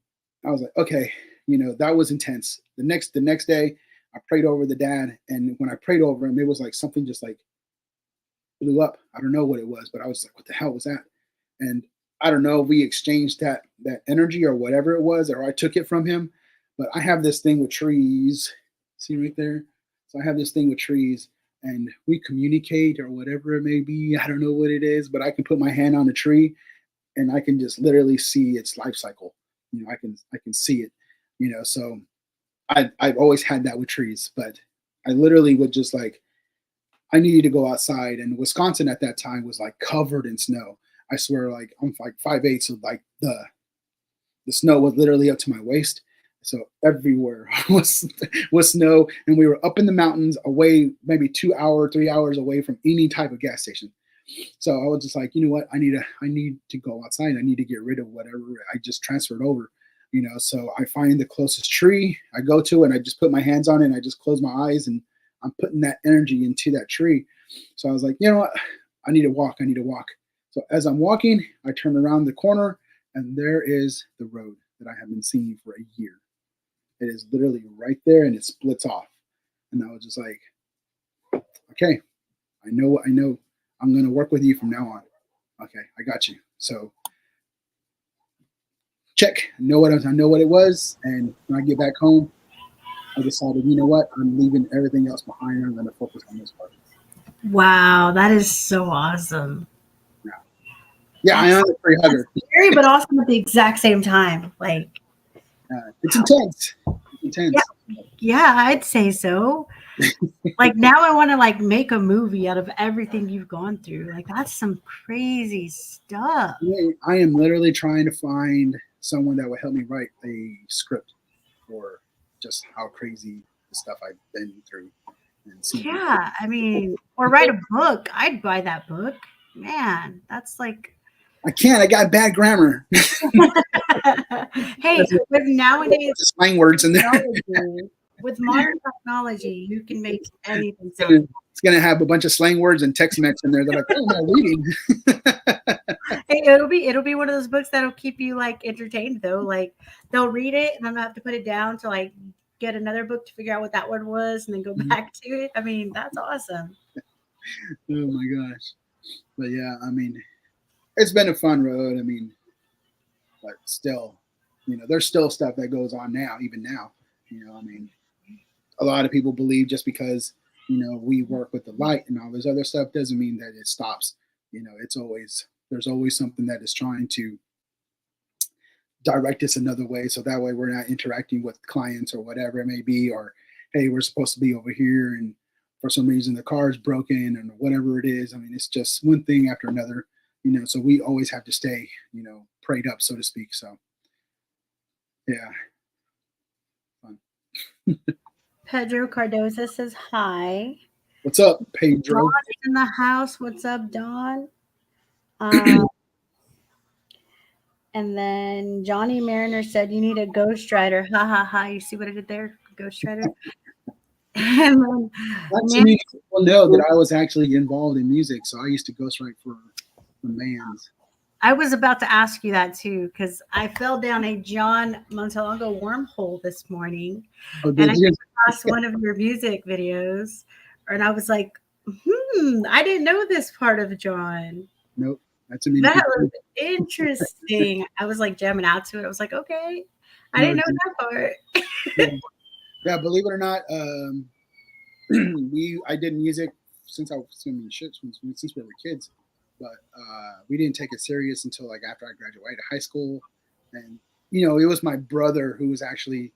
I was like, okay, that was intense. The next day, I prayed over the dad, and when I prayed over him, it was like something just like blew up. I don't know what it was, but I was like, what the hell was that? And I don't know if we exchanged that energy or whatever it was, or I took it from him. But I have this thing with trees. See right there? So I have this thing with trees, and we communicate or whatever it may be. I don't know what it is, but I can put my hand on a tree, and I can just literally see its life cycle. I can see it. So I've always had that with trees, but I literally would just like, I needed to go outside, and Wisconsin at that time was like covered in snow. I swear, like I'm like 5'8", so like the snow was literally up to my waist. So everywhere was snow, and we were up in the mountains, away maybe 2 hours, 3 hours away from any type of gas station. So I was just like, you know what, I need to go outside. I need to get rid of whatever I just transferred over. So I find the closest tree, I go to, and I just put my hands on it, and I just close my eyes, and I'm putting that energy into that tree. So I was like, you know what, I need to walk. So as I'm walking, I turn around the corner, and there is the road that I have been seeing for a year. It is literally right there, and it splits off. And I was just like, okay, I know. I'm going to work with you from now on. Okay, I got you. So check. I know what it was. And when I get back home, I decided, you know what? I'm leaving everything else behind. I'm going to focus on this part. Wow, that is so awesome. Yeah, I am a free hugger. Scary, but awesome at the exact same time. Like, it's intense. Yeah, I'd say so. Like now I want to like make a movie out of everything you've gone through. Like that's some crazy stuff. I am literally trying to find someone that will help me write a script for just how crazy the stuff I've been through. Yeah, I mean, or write a book. I'd buy that book. Man, that's like I can't. I got bad grammar. Hey, with nowadays slang words in there. With modern technology, you can make anything sound. It's gonna have a bunch of slang words and Tex-Mex in there. They're like, "Oh, am I reading?" Hey, it'll be one of those books that'll keep you like entertained though. Like they'll read it and then they'll have to put it down to like get another book to figure out what that word was and then go back to it. I mean, that's awesome. Oh my gosh. But yeah, I mean, it's been a fun road. I mean, but still, there's still stuff that goes on now, even now. I mean, a lot of people believe just because, we work with the light and all this other stuff doesn't mean that it stops. There's always something that is trying to direct us another way. So that way we're not interacting with clients or whatever it may be, or, hey, we're supposed to be over here. And for some reason the car is broken and whatever it is. I mean, it's just one thing after another, you know, so we always have to stay, you know, prayed up, so to speak. So yeah. Fun. Pedro Cardoza says hi. What's up, Dawn Pedro? is in the house. What's up, Dawn? Um, and then Johnny Mariner said, "You need a ghostwriter." Ha ha ha! You see what I did there, ghostwriter? And then Not too many Nancy, people know that I was actually involved in music, so I used to ghostwrite for bands. I was about to ask you that too because I fell down a John Montelongo wormhole this morning, Oh, and did I came you? across one of your music videos, and I was like, I didn't know this part of John. Nope. Not too many That people. was interesting. I was like jamming out to it. I was like, okay, I No, didn't know that part. yeah, yeah. Believe it or not, I did music since I was swimming shit since we were kids, but we didn't take it serious until like after I graduated high school, and you know it was my brother who was actually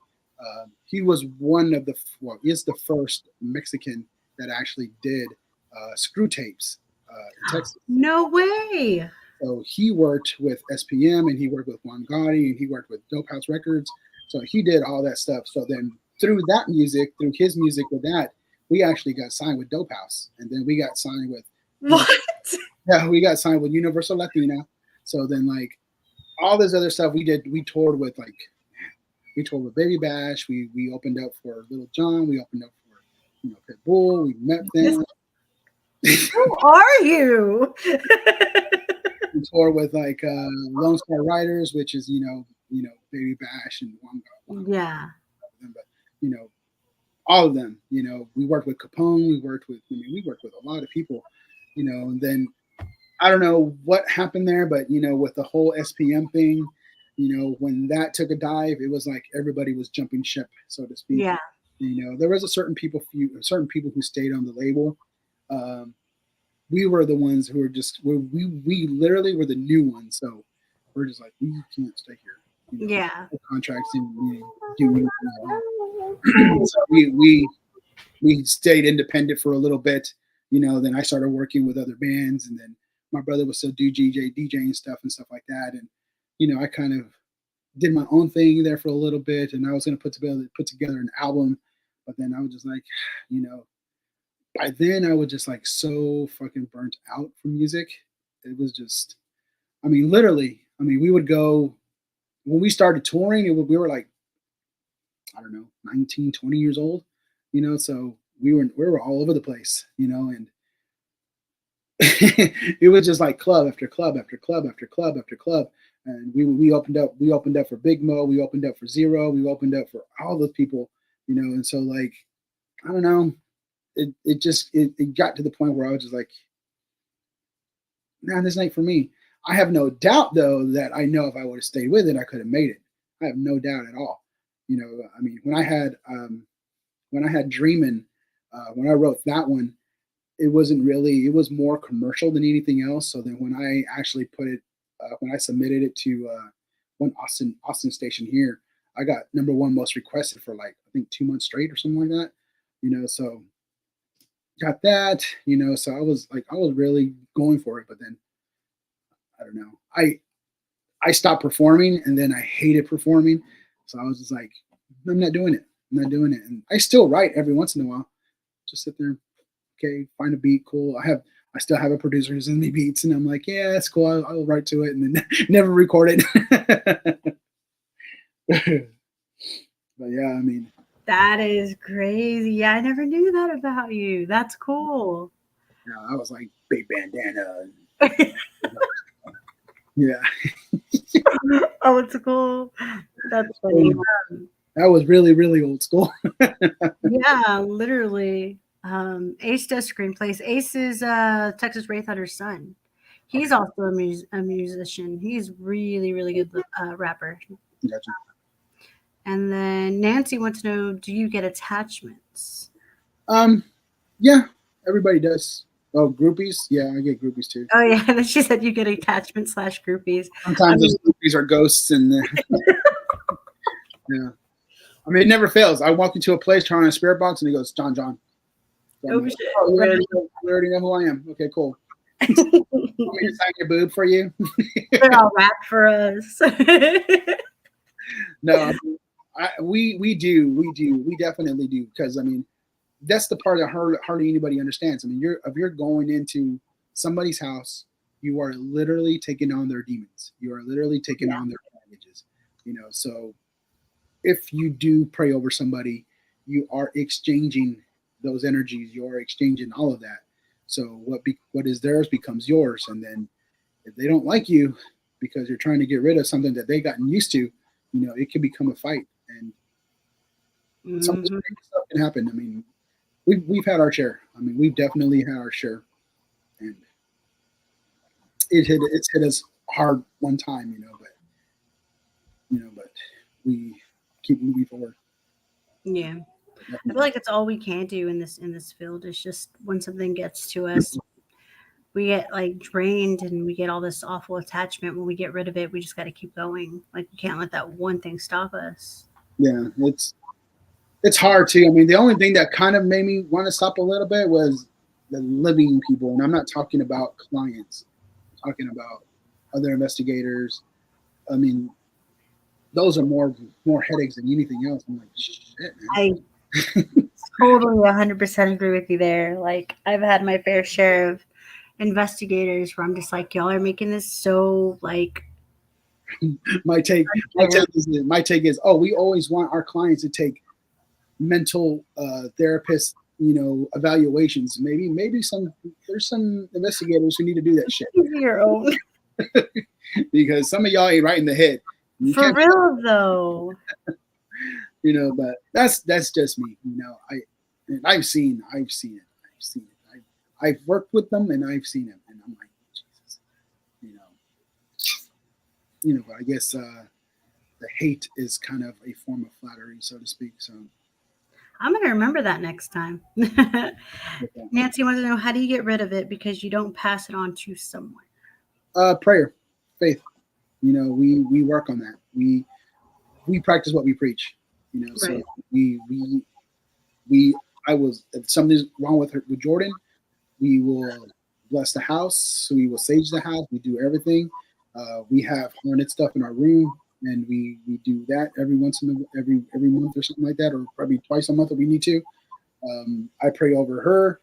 he was one of the he is the first Mexican that actually did screw tapes in Texas. No way. So he worked with SPM and he worked with Juan Gotti and he worked with Dope House Records. So he did all that stuff. So then through that music, through his music with that, we actually got signed with Dope House. And then we got signed with What? yeah, we got signed with Universal Latina. So then like all this other stuff we toured with Baby Bash, we opened up for Little John, we opened up for Pitbull, we met them. Who are you? We toured with like Lone Star Riders, which is Baby Bash and Yeah. but all of them. We worked with Capone. We worked with a lot of people. And then I don't know what happened there, but with the whole SPM thing, when that took a dive, it was like everybody was jumping ship, so to speak. Yeah. There was a certain people who stayed on the label. We were the ones who were we literally were the new ones. So we're just like, we can't stay here. Yeah. Contracts and do so we stayed independent for a little bit. Then I started working with other bands, and then my brother was still DJing stuff and stuff like that. And I kind of did my own thing there for a little bit, and I was going to put together an album, but then I was just like, by then I was just like so fucking burnt out from music. It was just, literally, we would go when we started touring. We were like, I don't know, 19, 20 years old, so we were all over the place, and it was just like club after club after club after club after club. And we opened up for Big Mo, we opened up for Zero, we opened up for all those people, and so like, I don't know, it got to the point where I was just like, nah, this ain't for me. I have no doubt though that I know if I would have stayed with it, I could have made it. I have no doubt at all. When I had Dreamin', when I wrote that one, it was more commercial than anything else. So then when I actually when I submitted it to one Austin station here, I got #1 most requested for like, I think 2 months straight or something like that, so got that, so I was really going for it, but then I don't know. I stopped performing and then I hated performing. So I was just like, I'm not doing it. And I still write every once in a while. Just sit there, okay, find a beat, cool. I still have a producer who sends me beats, and I'm like, yeah, that's cool. I'll write to it, and then never record it. But yeah, That is crazy. Yeah, I never knew that about you. That's cool. I was like big bandana. Yeah. Oh, it's cool. That's funny. That was really, really old school. Yeah, literally. Ace does screenplays. Ace is Texas Wraith Hunter's son. He's also a musician. He's really, really good rapper. Gotcha. And then Nancy wants to know, do you get attachments? Yeah, everybody does. Oh, groupies? Yeah, I get groupies too. Oh yeah, and then she said you get attachment / groupies. Sometimes those groupies are ghosts, and yeah. It never fails. I walk into a place trying a spirit box, and he goes, John. So I'm Oh like, shit! oh, Right. you already know who I am. Okay, cool. Want me to sign your boob for you? They're all wrapped for us. No, we definitely do, because I mean that's the part that hardly anybody understands. I mean, if you're going into somebody's house, you are literally taking on their demons. You are literally taking Yeah. on their baggages. So if you do pray over somebody, you are exchanging those energies. You are exchanging all of that. So what is theirs becomes yours, and then if they don't like you because you're trying to get rid of something that they gotten used to, it can become a fight, and some Hmm. stuff can happen. I mean, we've had our share. I mean, we've definitely had our share, and it's hit us hard one time, but we keep moving forward. Yeah. I feel Definitely. like it's all we can do in this field. It's just when something gets to us, we get like drained and we get all this awful attachment. When we get rid of it, we just got to keep going. Like we can't let that one thing stop us. Yeah, it's hard too. I mean, the only thing that kind of made me want to stop a little bit was the living people, and I'm not talking about clients. I'm talking about other investigators. I mean, those are more headaches than anything else. I'm like, shit, man. I totally 100% agree with you there. Like I've had my fair share of investigators where I'm just like, y'all are making this so like unfair. My take is, oh, we always want our clients to take mental therapist, evaluations. Maybe there's some investigators who need to do that shit, Your own. because some of y'all ain't right in the head. You For can't, real though. but that's just me. And I've seen it. I've worked with them and I've seen it, and I'm like, Jesus, you know, But I guess the hate is kind of a form of flattery, so to speak. So, I'm gonna remember that next time. Nancy wants to know, how do you get rid of it because you don't pass it on to someone? prayer, faith. We work on that. We practice what we preach. So Right. we I was, if something's wrong with Jordan, we will bless the house. We will sage the house. We do everything. We have haunted stuff in our room, and we do that every month or something like that, or probably twice a month if we need to. I pray over her.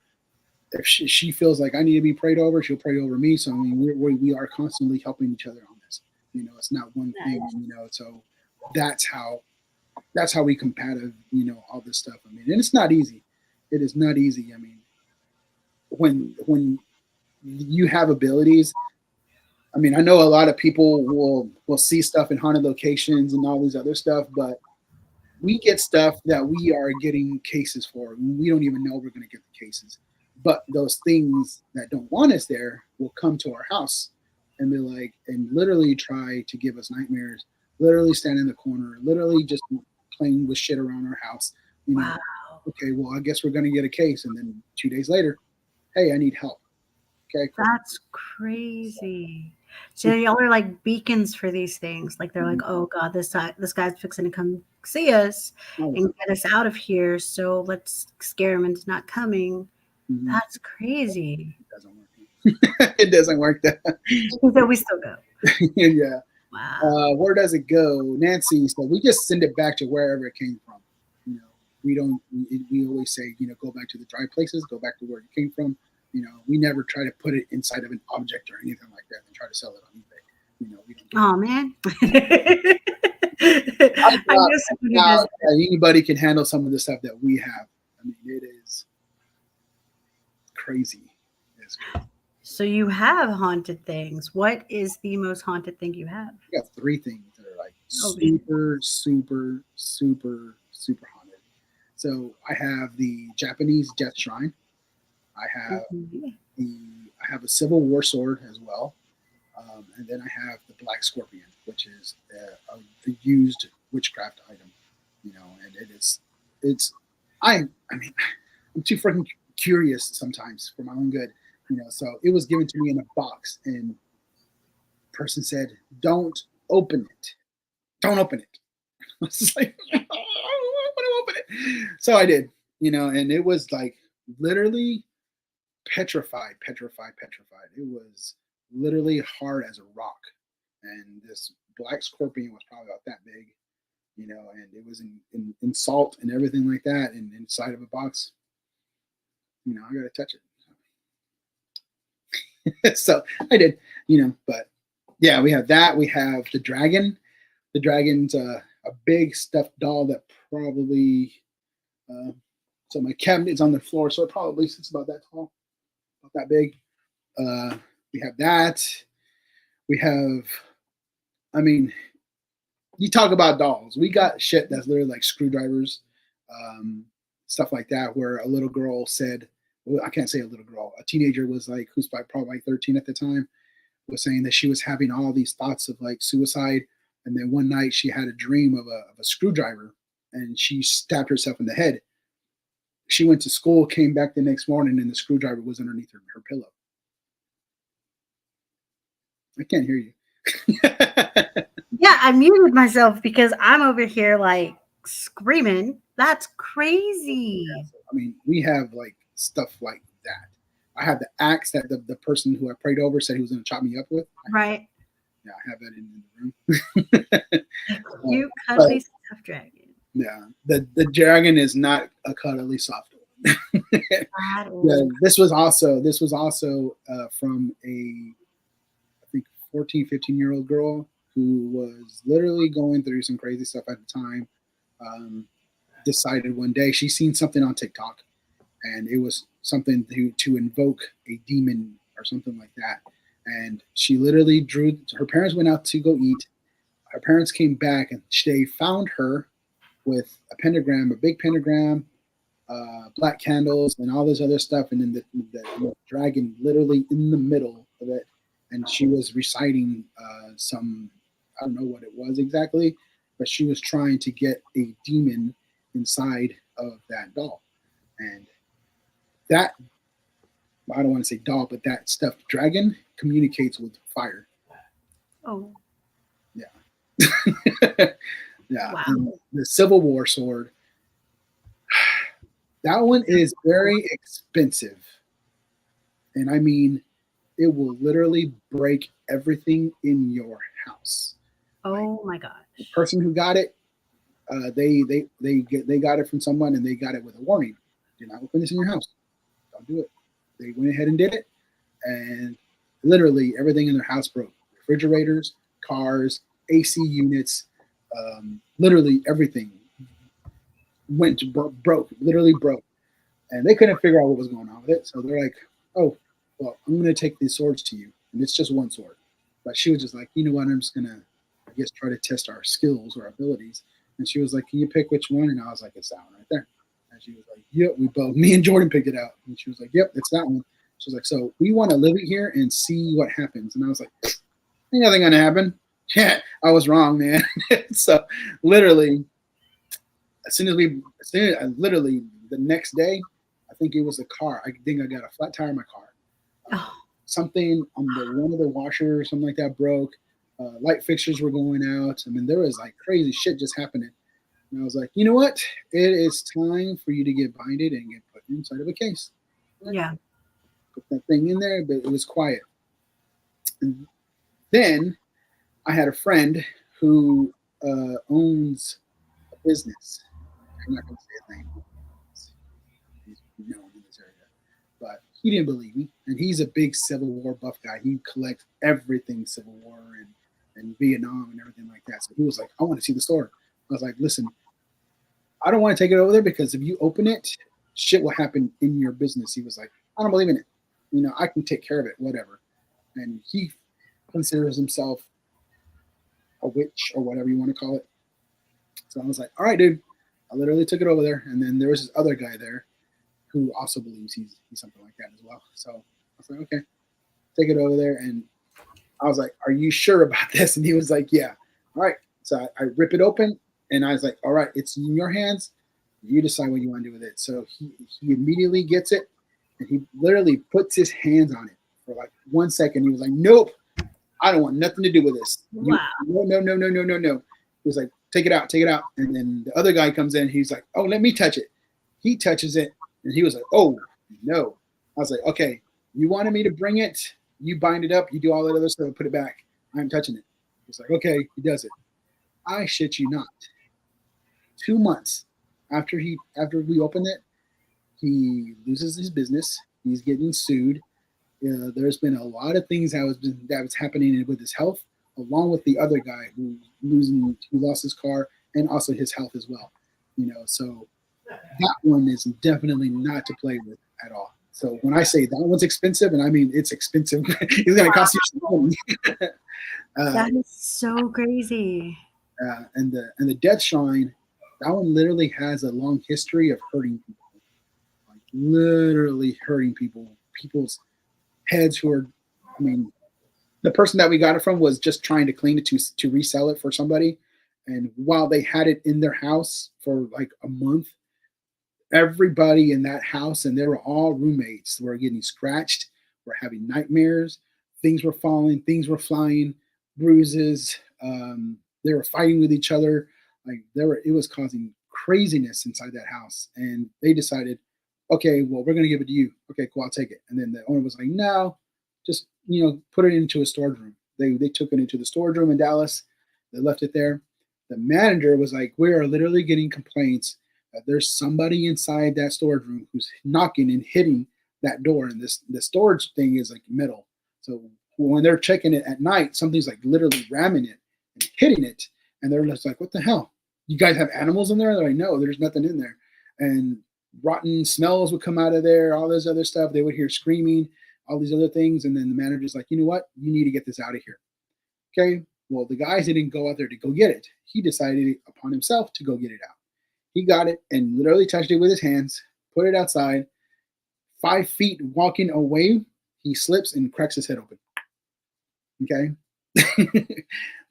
If she feels like I need to be prayed over, she'll pray over me. So I mean, we are constantly helping each other on this. It's not one thing. Nice. So that's how we combat all this stuff. I mean, and it's not easy. It is not easy. I mean, when you have abilities. I mean, I know a lot of people will see stuff in haunted locations and all these other stuff, but we get stuff that we are getting cases for. We don't even know we're going to get the cases. But those things that don't want us there will come to our house and be like, and literally try to give us nightmares, literally stand in the corner, literally just playing with shit around our house. Wow. Okay, well, I guess we're going to get a case. And then 2 days later, hey, I need help. Okay, cool. That's crazy. So y'all are like beacons for these things. Like they're like, oh God, this guy's fixing to come see us Oh, and get us out of here. So let's scare him into not coming. mhm. That's crazy. It doesn't work. It doesn't work that. So we still go. Yeah. Wow. Where does it go, Nancy? So we just send it back to wherever it came from. We don't. We always say, go back to the dry places, go back to where it came from. We never try to put it inside of an object or anything like that and try to sell it on eBay. We don't. Oh man. I I doubt know someone who does. that anybody can handle some of the stuff that we have. I mean, it is crazy. It's crazy. So you have haunted things. What is the most haunted thing you have? I got three things that are like Oh shit. super, super, super, super haunted. So I have the Japanese death shrine. I have Mhm. I have a Civil War sword as well, and then I have the Black Scorpion, which is a used witchcraft item. And it's I mean, I'm too freaking curious sometimes for my own good. So it was given to me in a box, and the person said, "Don't open it. Don't open it." I was just like, I don't want to open it. So I did, and it was like literally petrified. It was literally hard as a rock. And this black scorpion was probably about that big, and it was in salt and everything like that, and inside of a box. I got to touch it. So I did, but yeah, we have that. We have the dragon. The dragon's a big stuffed doll that probably, so my cabinet is on the floor, so it probably sits about that tall, about that big. We have that. We have, I mean, you talk about dolls. We got shit that's literally like screwdrivers, stuff like that, where a little girl said, well, I can't say a little girl, a teenager was like, who's probably like 13 at the time, was saying that she was having all these thoughts of like suicide. And then one night she had a dream of a screwdriver and she stabbed herself in the head. She went to school, came back the next morning, and the screwdriver was underneath her pillow. I can't hear you. Yeah, I muted myself because I'm over here like screaming. That's crazy. Yeah, so, I mean, we have like stuff like that. I have the axe that the person who I prayed over said he was going to chop me up with. Right. Yeah, I have that in the room. You cuddly soft dragon. Yeah, the dragon is not a cuddly soft one. Yeah, this was also from a, I think, 14, 15-year-old girl who was literally going through some crazy stuff at the time. Decided one day she seen something on TikTok, and it was something to invoke a demon or something like that. And she literally drew. Her parents went out to go eat. Her parents came back, and they found her with a pentagram, a big pentagram, black candles, and all this other stuff, and then the dragon literally in the middle of it. And she was reciting some, I don't know what it was exactly, but she was trying to get a demon inside of that doll. And that, I don't want to say doll, but that stuffed dragon communicates with fire. Oh. Yeah. Yeah. Wow. And the Civil War sword, that one is very expensive. And I mean, it will literally break everything in your house. Oh my gosh. The person who got it, they got it from someone, and they got it with a warning. Do not open this in your house. Don't do it. They went ahead and did it, and literally everything in their house broke. Refrigerators, cars, AC units, literally everything broke, literally broke. And they couldn't figure out what was going on with it. So they're like, oh, well, I'm going to take these swords to you. And it's just one sword. But she was just like, you know what? I'm just going to, I guess, try to test our skills or abilities. And she was like, can you pick which one? And I was like, it's that one right there. And she was like, yep, me and Jordan picked it out. And she was like, yep, it's that one. She was like, so we want to live it here and see what happens. And I was like, ain't nothing going to happen. Yeah, I was wrong, man. So literally, literally the next day, I think it was a car. I think I got a flat tire in my car. Something on one of the washers or something like that broke. Light fixtures were going out. I mean, there was like crazy shit just happening. And I was like, you know what? It is time for you to get binded and get put inside of a case. Yeah. Put that thing in there, but it was quiet. And then I had a friend who owns a business. I'm not going to say his name. He's known in this area. But he didn't believe me. And he's a big Civil War buff guy. He collects everything Civil War and Vietnam and everything like that. So he was like, I want to see the store. I was like, listen, I don't want to take it over there because if you open it, shit will happen in your business. He was like, I don't believe in it. You know, I can take care of it, whatever. And he considers himself a witch or whatever you want to call it. So I was like, all right, dude. I literally took it over there. And then there was this other guy there who also believes he's something like that as well. So I was like, okay, take it over there. And I was like, are you sure about this? And he was like, yeah. All right. So I rip it open, and I was like, all right, it's in your hands. You decide what you want to do with it. So he immediately gets it, and he literally puts his hands on it for like 1 second. He was like, nope, I don't want nothing to do with this. Wow. No. He was like, take it out. And then the other guy comes in. He's like, oh, let me touch it. He touches it, and he was like, oh. No. I was like, okay, you wanted me to bring it, you bind it up, you do all that other stuff and put it back. I'm touching it. He's like, okay, he does it. I shit you not. 2 months after we opened it, he loses his business. He's getting sued. There's been a lot of things that was happening with his health, along with the other guy who lost his car and also his health as well. So that one is definitely not to play with at all. So when I say that one's expensive, and I mean it's expensive, it's going to cost you some money. That is so crazy. And the Death Shrine, that one literally has a long history of hurting people, like literally hurting people's heads. Who are, I mean, the person that we got it from was just trying to clean it to resell it for somebody, and while they had it in their house for like a month, everybody in that house, and they were all roommates, were getting scratched, were having nightmares, things were falling, things were flying, bruises. They were fighting with each other. Like it was causing craziness inside that house. And they decided, okay, well, we're going to give it to you. Okay, cool, I'll take it. And then the owner was like, no, just, put it into a storage room. They took it into the storage room in Dallas. They left it there. The manager was like, we are literally getting complaints that there's somebody inside that storage room who's knocking and hitting that door. And the storage thing is like metal. So when they're checking it at night, something's like literally ramming it and hitting it. And they're just like, what the hell? You guys have animals in there? They're like, no, there's nothing in there. And rotten smells would come out of there, all this other stuff. They would hear screaming, all these other things. And then the manager's like, you know what? You need to get this out of here. Okay. Well, the guys didn't go out there to go get it. He decided upon himself to go get it out. He got it and literally touched it with his hands, put it outside. 5 feet walking away, he slips and cracks his head open. Okay.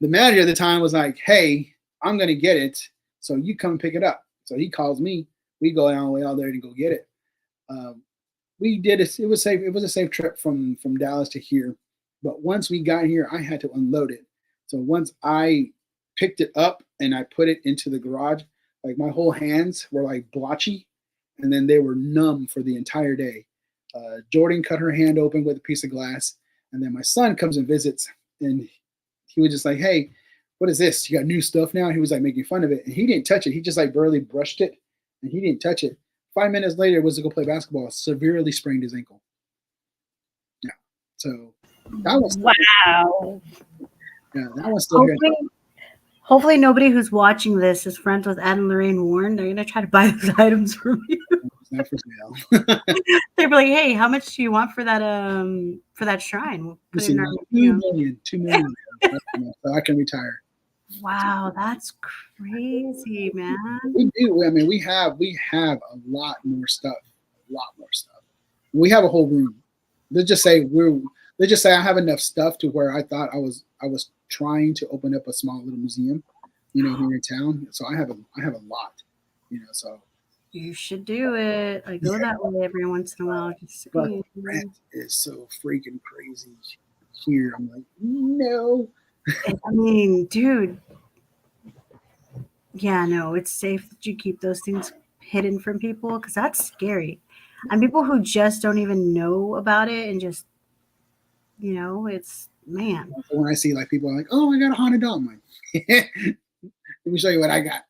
The manager at the time was like, hey, I'm going to get it. So you come pick it up. So he calls me. We go down the way out there to go get it. We did it. It was safe. It was a safe trip from Dallas to here. But once we got here, I had to unload it. So once I picked it up and I put it into the garage, like my whole hands were like blotchy, and then they were numb for the entire day. Jordan cut her hand open with a piece of glass, and then my son comes and visits, and he was just like, hey, what is this? You got new stuff now? He was like making fun of it, and he didn't touch it. He just like barely brushed it, and he didn't touch it. 5 minutes later, was to go play basketball, severely sprained his ankle. Yeah. So that was wow. Yeah, that was still hopefully, hopefully nobody who's watching this is friends with Ed and Lorraine Warren. They're gonna try to buy those items from you. It's not for sale. They're like, hey, how much do you want for that shrine? We'll put it in our, $2 million, so I can retire. Wow, that's crazy, man. We do. I mean, we have a lot more stuff. We have a whole room. Let's just say I have enough stuff to where I thought I was trying to open up a small little museum, here in town. So I have a lot, so you should do it. I go that way every once in a while. But rent is so freaking crazy here. I'm like, no. I mean, dude. Yeah, no, it's safe that you keep those things hidden from people because that's scary. And people who just don't even know about it and just, it's, man. When I see like people are like, oh, I got a haunted doll, I'm like, let me show you what I got.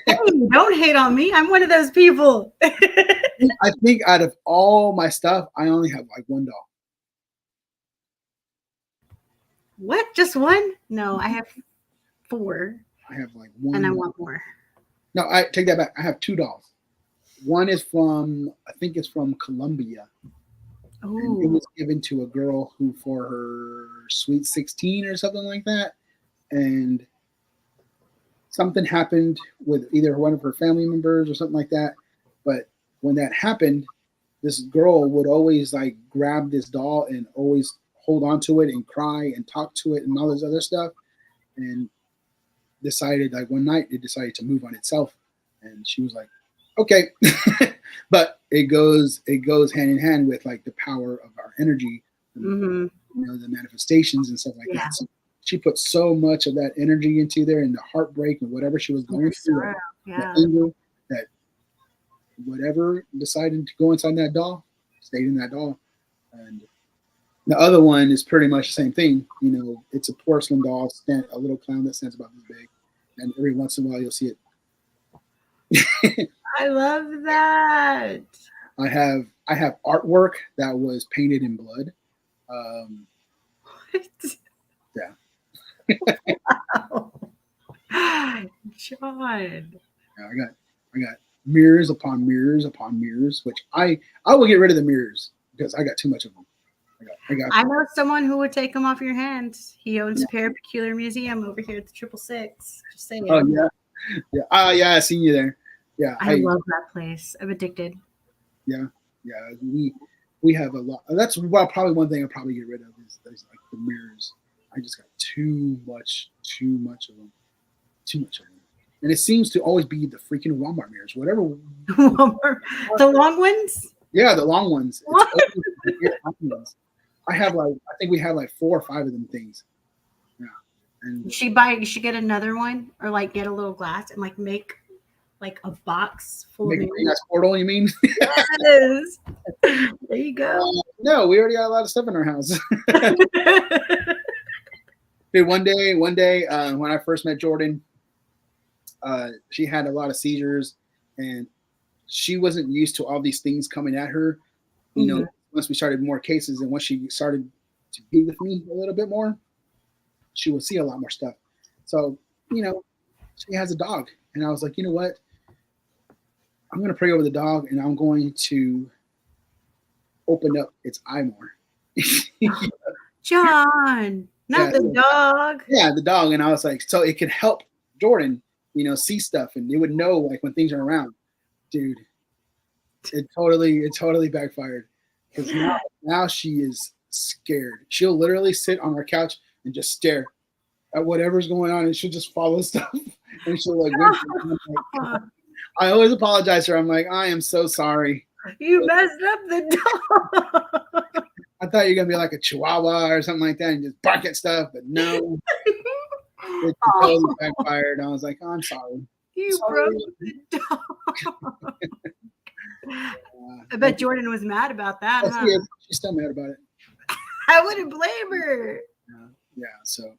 Hey, don't hate on me. I'm one of those people. I think out of all my stuff, I only have like one doll. What? Just one? No, I have 4. I have like one. And I want more. No, I take that back. I have 2 dolls. One is I think it's from Colombia. And it was given to a girl who for her sweet 16 or something like that. And something happened with either one of her family members or something like that. But when that happened, this girl would always like grab this doll and always hold on to it and cry and talk to it and all this other stuff. And decided like one night it decided to move on itself. And she was like, okay. But it goes hand in hand with like the power of our energy, the manifestations and stuff like that. So she put so much of that energy into there and the heartbreak and whatever she was going through, the anger, that whatever decided to go inside that doll stayed in that doll. And the other one is pretty much the same thing. It's a porcelain doll, a little clown that stands about this big, and every once in a while you'll see it. I love that. I have artwork that was painted in blood. Yeah. Wow. John. Yeah, I got mirrors upon mirrors upon mirrors, which I will get rid of the mirrors because I got too much of them. I know someone who would take them off your hands. He owns a Parapeculiar Museum over here at the 666. Just saying. Oh yeah. I seen you there. Yeah, I love that place. I'm addicted. Yeah. We have a lot. That's probably one thing I'll probably get rid of is like the mirrors. I just got too much of them. And it seems to always be the freaking Walmart mirrors, whatever. The long ones? Yeah, the long ones. What? I think we have like 4 or 5 of them things. Yeah. And you should get another one or like get a little glass and like make like a box full of mirrors. Portal, you mean? Yes. There you go. No, we already got a lot of stuff in our house. Dude, one day, when I first met Jordan, she had a lot of seizures, and she wasn't used to all these things coming at her. Once we started more cases, and once she started to be with me a little bit more, she would see a lot more stuff. So, she has a dog, and I was like, you know what? I'm going to pray over the dog, and I'm going to open up its eye more. John, not the dog. Yeah, the dog. And I was like, so it could help Jordan, see stuff, and it would know like when things are around. Dude, it totally backfired. Because now she is scared. She'll literally sit on our couch and just stare at whatever's going on, and she'll just follow stuff. And she'll like, like I always apologize to her. I'm like, I am so sorry. You messed up the dog. I thought you were gonna be like a Chihuahua or something like that and just bark at stuff, but no. It totally backfired. I was like, oh, I'm sorry. You broke the dog. I bet Jordan was mad about that. Huh? She's still mad about it. I wouldn't blame her. Yeah, so.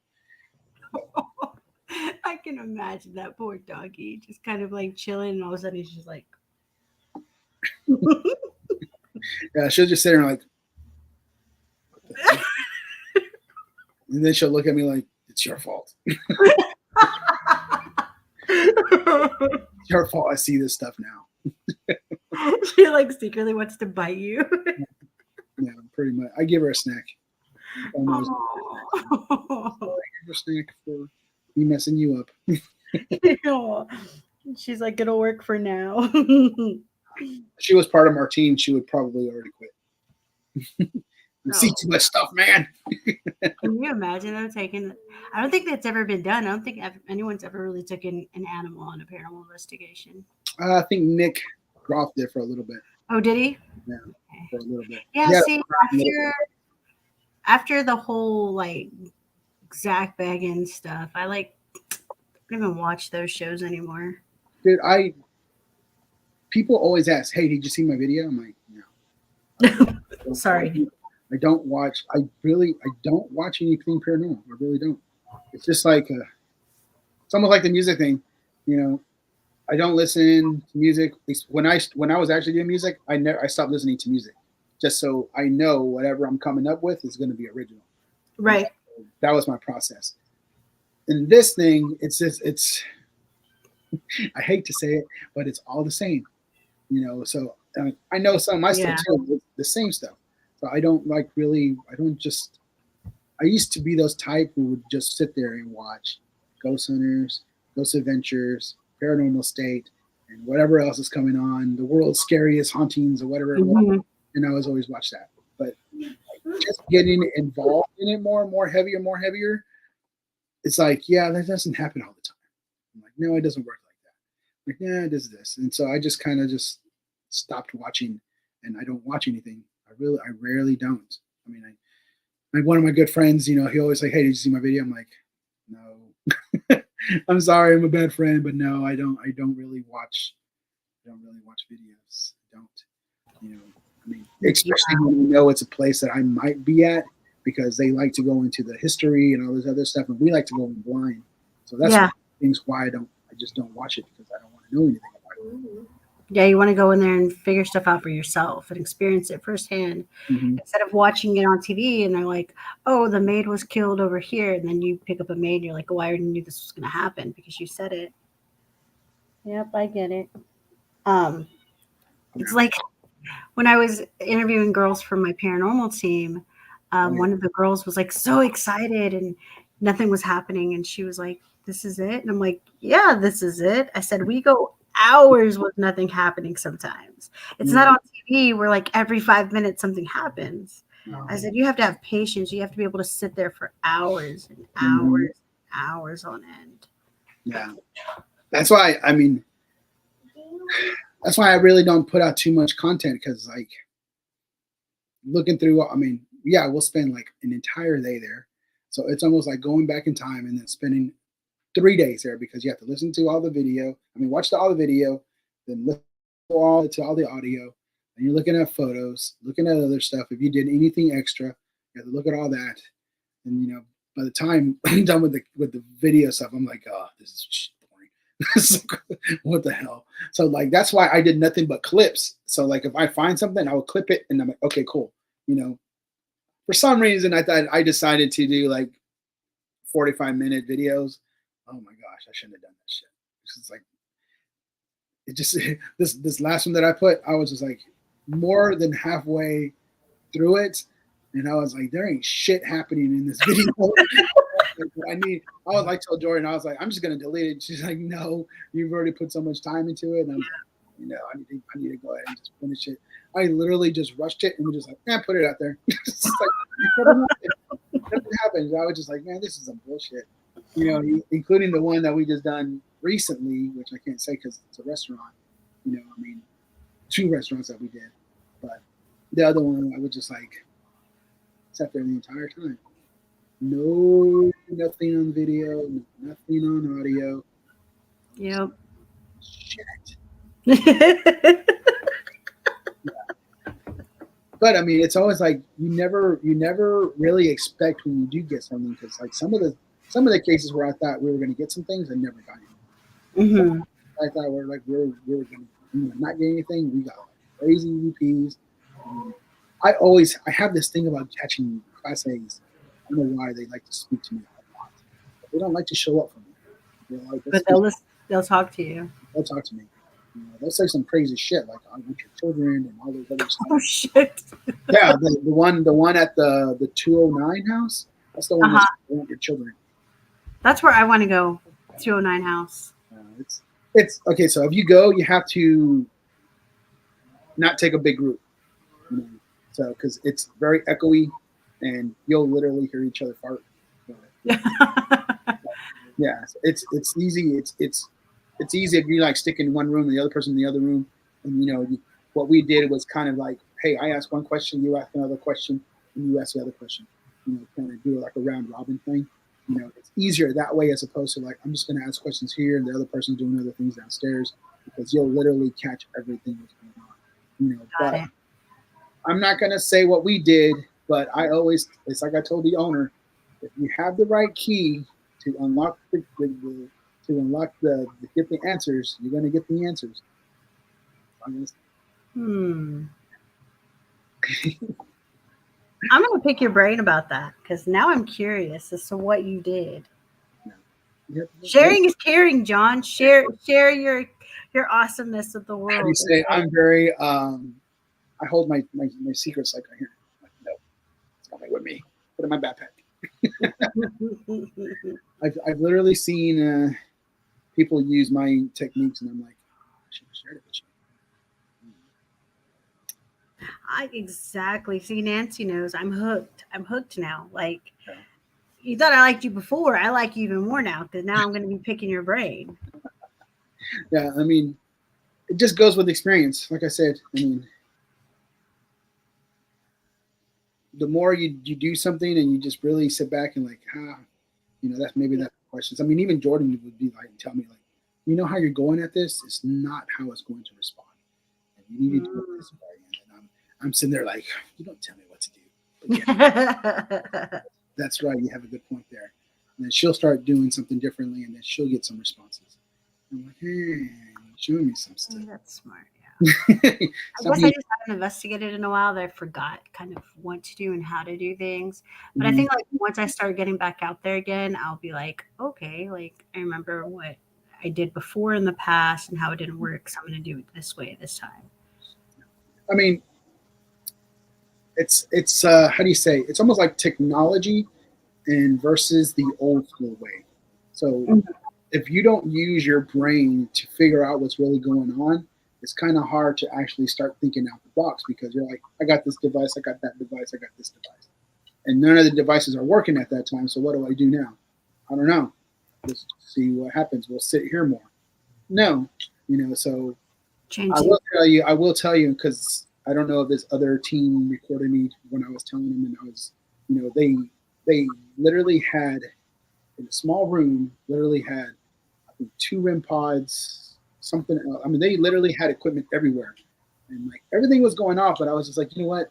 I can imagine that poor doggy just kind of like chilling, and all of a sudden he's just like. Yeah, she'll just sit there and like. And then she'll look at me like, it's your fault. It's your fault. I see this stuff now. She like secretly wants to bite you. Yeah, pretty much. I give her a snack. I give her a snack for me messing you up. She's like, it'll work for now. If she was part of our team, she would probably already quit. See too much stuff, man. Can you imagine them taking? I don't think that's ever been done. I don't think anyone's ever really taken an animal on a paranormal investigation. I think Nick Groff did for a little bit. Oh, did he? Yeah, for a little bit. Yeah, see, after the whole like Zach Baggins stuff, I don't even watch those shows anymore. Dude, people always ask, "Hey, did you see my video?" I'm like, no. Sorry. I don't watch anything paranormal. I really don't. It's just like it's almost like the music thing, I don't listen to music. When I was actually doing music, I stopped listening to music, just so I know whatever I'm coming up with is going to be original. Right. That was my process. And this thing, it's I hate to say it, but it's all the same, So I know some of my stuff too, the same stuff. So I don't I used to be those type who would just sit there and watch Ghost Hunters, Ghost Adventures, Paranormal State, and whatever else is coming on, the world's scariest hauntings or whatever it was. And I was always watch that. But just getting involved in it more and more heavier, it's like, yeah, that doesn't happen all the time. I'm like, no, it doesn't work like that. Like, yeah, it is this. And so I just kind of just stopped watching, and I don't watch anything. I rarely don't. I mean, like one of my good friends, he always like, hey, did you see my video? I'm like, no. I'm sorry, I'm a bad friend, but no, I don't really watch I don't really watch videos. I don't, you know, I mean, especially when you know it's a place that I might be at because they like to go into the history and all this other stuff, and we like to go in blind. So that's one of the things why I just don't watch it because I don't want to know anything about it. Yeah, you want to go in there and figure stuff out for yourself and experience it firsthand instead of watching it on TV and they're like, oh, the maid was killed over here. And then you pick up a maid and you're like, oh, I already knew this was going to happen because you said it. Yep, I get it. It's like when I was interviewing girls for my paranormal team, one of the girls was like so excited and nothing was happening. And she was like, this is it. And I'm like, yeah, this is it. I said, we go hours with nothing happening sometimes. It's not on TV where like every 5 minutes something happens. I said, you have to have patience. You have to be able to sit there for hours and hours and hours on end. Yeah. That's why, I mean, that's why I really don't put out too much content because, like, looking through, I mean, yeah, we'll spend like an entire day there. So it's almost like going back in time and then spending 3 days there because you have to listen to all the video. I mean, watch all the video, then listen to all the audio, and you're looking at photos, looking at other stuff. If you did anything extra, you have to look at all that. And you know, by the time I'm done with the video stuff, I'm like, oh, this is boring. What the hell? So like that's why I did nothing but clips. So like if I find something, I would clip it, and I'm like, okay, cool. You know, for some reason, I decided to do like 45-minute videos. Oh my gosh, I shouldn't have done that shit. It's like it just this last one that I put, I was just like more than halfway through it, and I was like, there ain't shit happening in this video. I was like, told Jordan, I was like, I'm just gonna delete it. She's like, no, you've already put so much time into it. And I'm like, you know, I need to go ahead and just finish it. I literally just rushed it and was just like, put it out there. It's like, nothing happened. I was just like, man, this is some bullshit. You know, including the one that we just done recently, which I can't say because it's a restaurant. You know, I mean, 2 restaurants that we did, but the other one I was just like sat there the entire time. No, nothing on video, nothing on audio. Yep. Shit. Yeah. But I mean, it's always like you never really expect when you do get something because like some of the cases where I thought we were going to get some things, I never got anything. I thought we were going to not get anything. We got like crazy UPs. I have this thing about catching Class A's. I don't know why they like to speak to me a lot. They don't like to show up for me. They're like, but they'll talk to you. They'll talk to me. You know, they'll say some crazy shit like I want your children and all those other stuff. Oh shit! Yeah, the one at the 209 house. That's the one that I want your children. That's where I want to go. 209 house. It's okay. So if you go, you have to not take a big group. You know, so because it's very echoey, and you'll literally hear each other fart. Yeah, it's easy. It's easy if you like stick in one room and the other person in the other room. And you know, what we did was kind of like, hey, I ask one question, you ask another question, and you ask the other question. You know, kind of do like a round robin thing. You know, it's easier that way as opposed to like I'm just going to ask questions here and the other person's doing other things downstairs because you'll literally catch everything that's going on. You know, but I'm not going to say what we did, but it's like I told the owner, if you have the right key to unlock the get the answers, you're going to get the answers. I'm going to pick your brain about that because now I'm curious as to what you did. Yep. Sharing is caring, John. Share your awesomeness with the world. How do you say? I'm very I hold my secrets like I hear. Like, no, it's coming with me. Put it in my backpack. I've literally seen people use my techniques, and I'm like, I should have shared it with you. Exactly. See, Nancy knows I'm hooked. I'm hooked now. Like, you thought I liked you before. I like you even more now because now I'm going to be picking your brain. Yeah, I mean, it just goes with experience. Like I said, I mean, the more you do something and you just really sit back and like, you know, that's questions. I mean, even Jordan would be like, tell me like, you know how you're going at this. It's not how it's going to respond, and you need to do it Mm. this way. And then I'm sitting there like, you don't tell me what to do. But yeah, that's right. You have a good point there. And then she'll start doing something differently, and then she'll get some responses. I'm like, hey, show me some stuff. That's smart. Yeah. I Stop guess I being. just haven't investigated in a while that I forgot kind of what to do and how to do things. But I Mhm. think like once I start getting back out there again, I'll be like, okay, like I remember what I did before in the past and how it didn't work. So I'm going to do it this way this time. I mean, it's how do you say? It's almost like technology and versus the old school way. So if you don't use your brain to figure out what's really going on, it's kind of hard to actually start thinking out the box because you're like, I got this device, I got that device, I got this device, and none of the devices are working at that time. So what do I do now? I don't know. Let's see what happens. We'll sit here more. No, so I Changing. will tell you. I will tell you because I don't know if this other team recorded me when I was telling them, and I was, they literally had in a small room, literally had I think two REM pods, something else. I mean, they literally had equipment everywhere, and like everything was going off. But I was just like, you know what?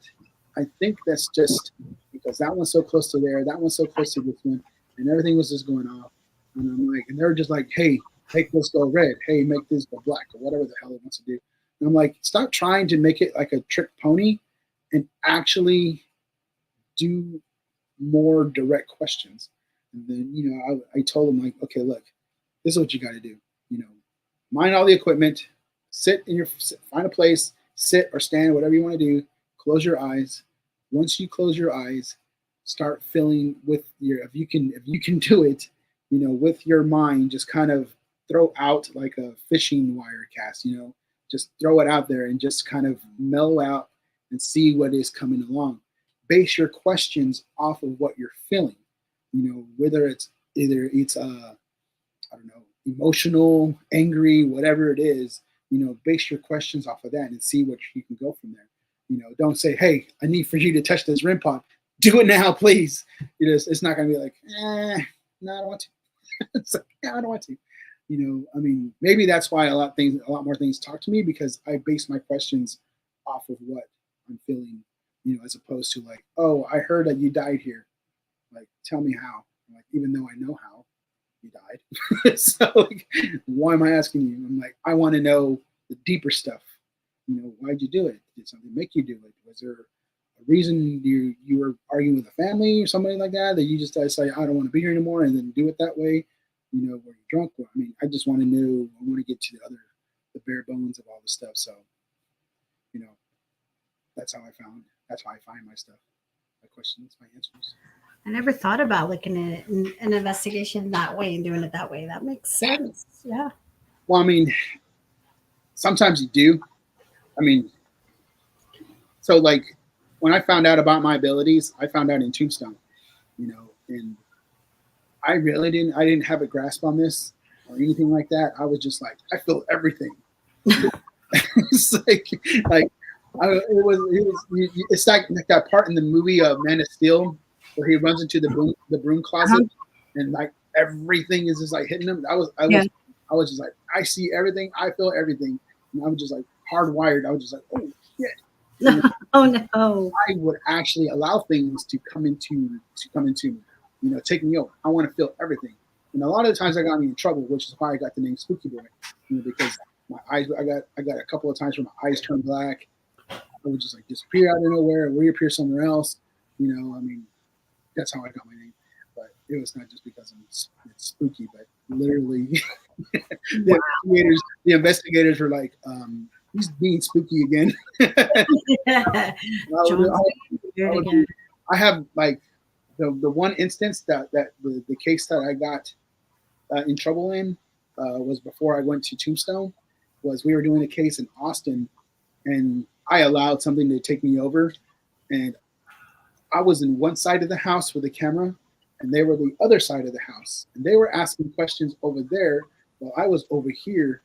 I think that's just because that one's so close to there, that one's so close to this one, and everything was just going off. And I'm like, and they're just like, hey, make this go red. Hey, make this go black, or whatever the hell it wants to do. And I'm like, stop trying to make it like a trick pony, and actually do more direct questions. And then, I told them like, okay, look, this is what you got to do. You know, mind all the equipment, find a place, sit or stand, whatever you want to do. Close your eyes. Once you close your eyes, start filling with if you can do it, with your mind, just kind of throw out like a fishing wire cast. Just throw it out there and just kind of mellow out and see what is coming along. Base your questions off of what you're feeling. Whether it's I don't know, emotional, angry, whatever it is, base your questions off of that and see what you can go from there. Don't say, hey, I need for you to touch this REM pod. Do it now, please. It's not going to be like, no, I don't want to. It's like, yeah, I don't want to. I mean, maybe that's why a lot more things talk to me because I base my questions off of what I'm feeling, as opposed to like, oh, I heard that you died here. Like, tell me how. Like, even though I know how, he died. So like, why am I asking you? I'm like, I want to know the deeper stuff. Why'd you do it? Did something make you do it? Was there a reason you were arguing with a family or somebody like that you just decided I don't want to be here anymore and then do it that way? Were you drunk? I mean, I just want to know. I want to get to the bare bones of all the stuff. So, you know, that's how I found. That's how I find my stuff, my questions, my answers. I never thought about looking at an investigation that way and doing it that way. That makes sense. Yeah. Well, I mean, sometimes you do. I mean, so like when I found out about my abilities, I found out in Tombstone, and I didn't have a grasp on this or anything like that. I was just like, I feel everything. It's like it's like that part in the movie Man of Steel where he runs into the broom Uh-huh. closet and like everything is just like hitting him. Yeah. I was just like, I see everything, I feel everything, and I was just like hardwired. I was just like, oh shit. You know, Oh no. I would actually allow things to come into me, take me over. I want to feel everything. And a lot of the times I got me in trouble, which is why I got the name Spooky Boy, because my eyes, I got a couple of times where my eyes turned black. I would just like disappear out of nowhere, reappear somewhere else. I mean, that's how I got my name. But it was not just because it's spooky, but literally Wow. the investigators were like, he's being spooky again. I would, John's I doing it would again. I have like the one instance that the case that I got in trouble in was before I went to Tombstone. Was we were doing a case in Austin, and I allowed something to take me over, and I was in one side of the house with the camera, and they were the other side of the house, and they were asking questions over there while I was over here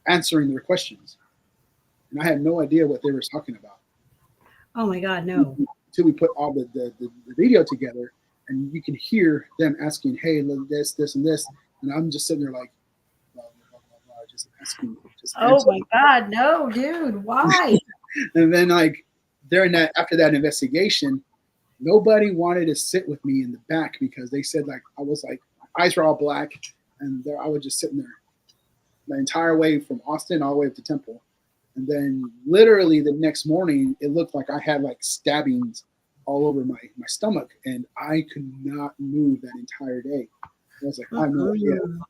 answering their questions, and I had no idea what they were talking about Oh my God, no. until we put all the video together, and you can hear them asking, "Hey, look, this, and this," and I'm just sitting there like, blah, blah, blah, Just ask me. Just Oh answer my me. God, no, dude, why? And then like during that after that investigation, nobody wanted to sit with me in the back because they said like I was like my eyes were all black and there I was just sitting there the entire way from Austin all the way up to Temple. And then literally the next morning it looked like I had like stabbings all over my stomach and I could not move that entire day. I was like, I have no idea. Mm-mm.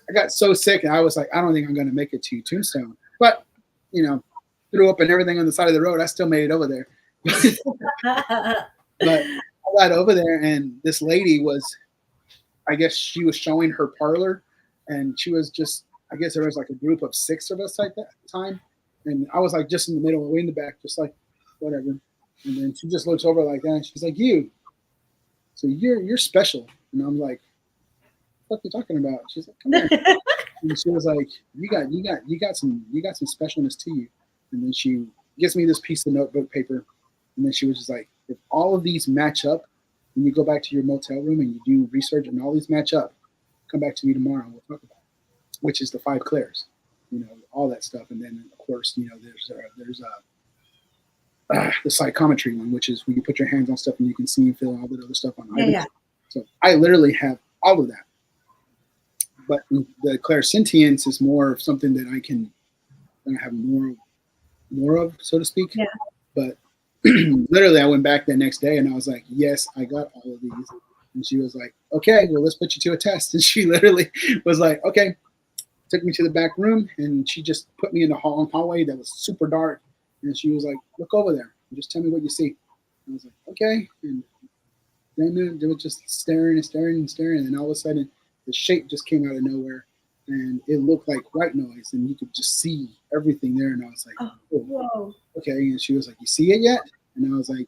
I got so sick and I was like, I don't think I'm gonna make it to Tombstone. But you know, threw up and everything on the side of the road. I still made it over there. But I got over there, and this lady was, I guess she was showing her parlor, and she was just, I guess there was like a group of six of us like that at the time, and I was like just in the middle, way in the back, just like whatever. And then she just looks over like that, and she's like, "You, so you're special," and I'm like, "What are you talking about?" She's like, "Come here," and she was like, "You got some specialness to you," and then she gives me this piece of notebook paper. And then she was just like, if all of these match up, when you go back to your motel room and you do research and all these match up, come back to me tomorrow and we'll talk about it, which is the five clairs, all that stuff. And then, of course, there's the psychometry one, which is when you put your hands on stuff and you can see and feel all that other stuff on items. Yeah. So I literally have all of that. But the clairsentience is more of something that I have more of, so to speak. Yeah. But literally, I went back the next day and I was like, yes, I got all of these. And she was like, okay, well, let's put you to a test. And she literally was like, okay, took me to the back room and she just put me in the hallway that was super dark. And she was like, look over there and just tell me what you see. And I was like, okay. And then they were just staring and staring and staring. And all of a sudden, the shape just came out of nowhere. And it looked like white noise. And you could just see everything there. And I was like, Oh, whoa. Okay. And she was like, you see it yet? And I was like,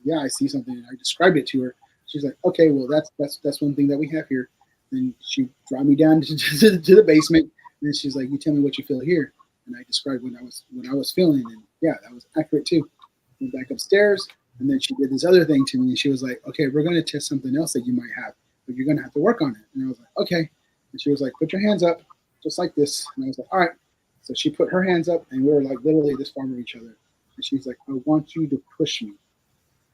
yeah, I see something. And I described it to her. She's like, okay, well, that's one thing that we have here. And she brought me down to the basement. And she's like, you tell me what you feel here. And I described what I was feeling. And yeah, that was accurate too. Went back upstairs. And then she did this other thing to me. And she was like, okay, we're going to test something else that you might have, but you're going to have to work on it. And I was like, okay. And she was like, put your hands up just like this. And I was like, all right. So she put her hands up and we were like literally this far from each other. And she's like, I want you to push me.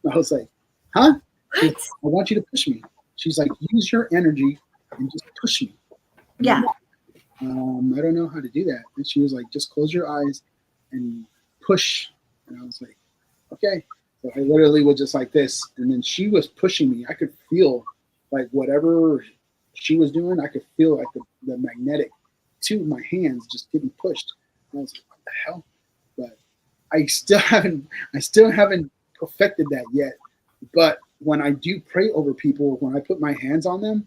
And I was like, huh? Like, I want you to push me. She's like, use your energy and just push me. Yeah. I don't know how to do that. And she was like, just close your eyes and push. And I was like, okay. So I literally was just like this. And then she was pushing me. I could feel like whatever she was doing, I could feel like the magnetic to my hands just getting pushed. And I was like, what the hell? But I still haven't perfected that yet. But when I do pray over people, when I put my hands on them,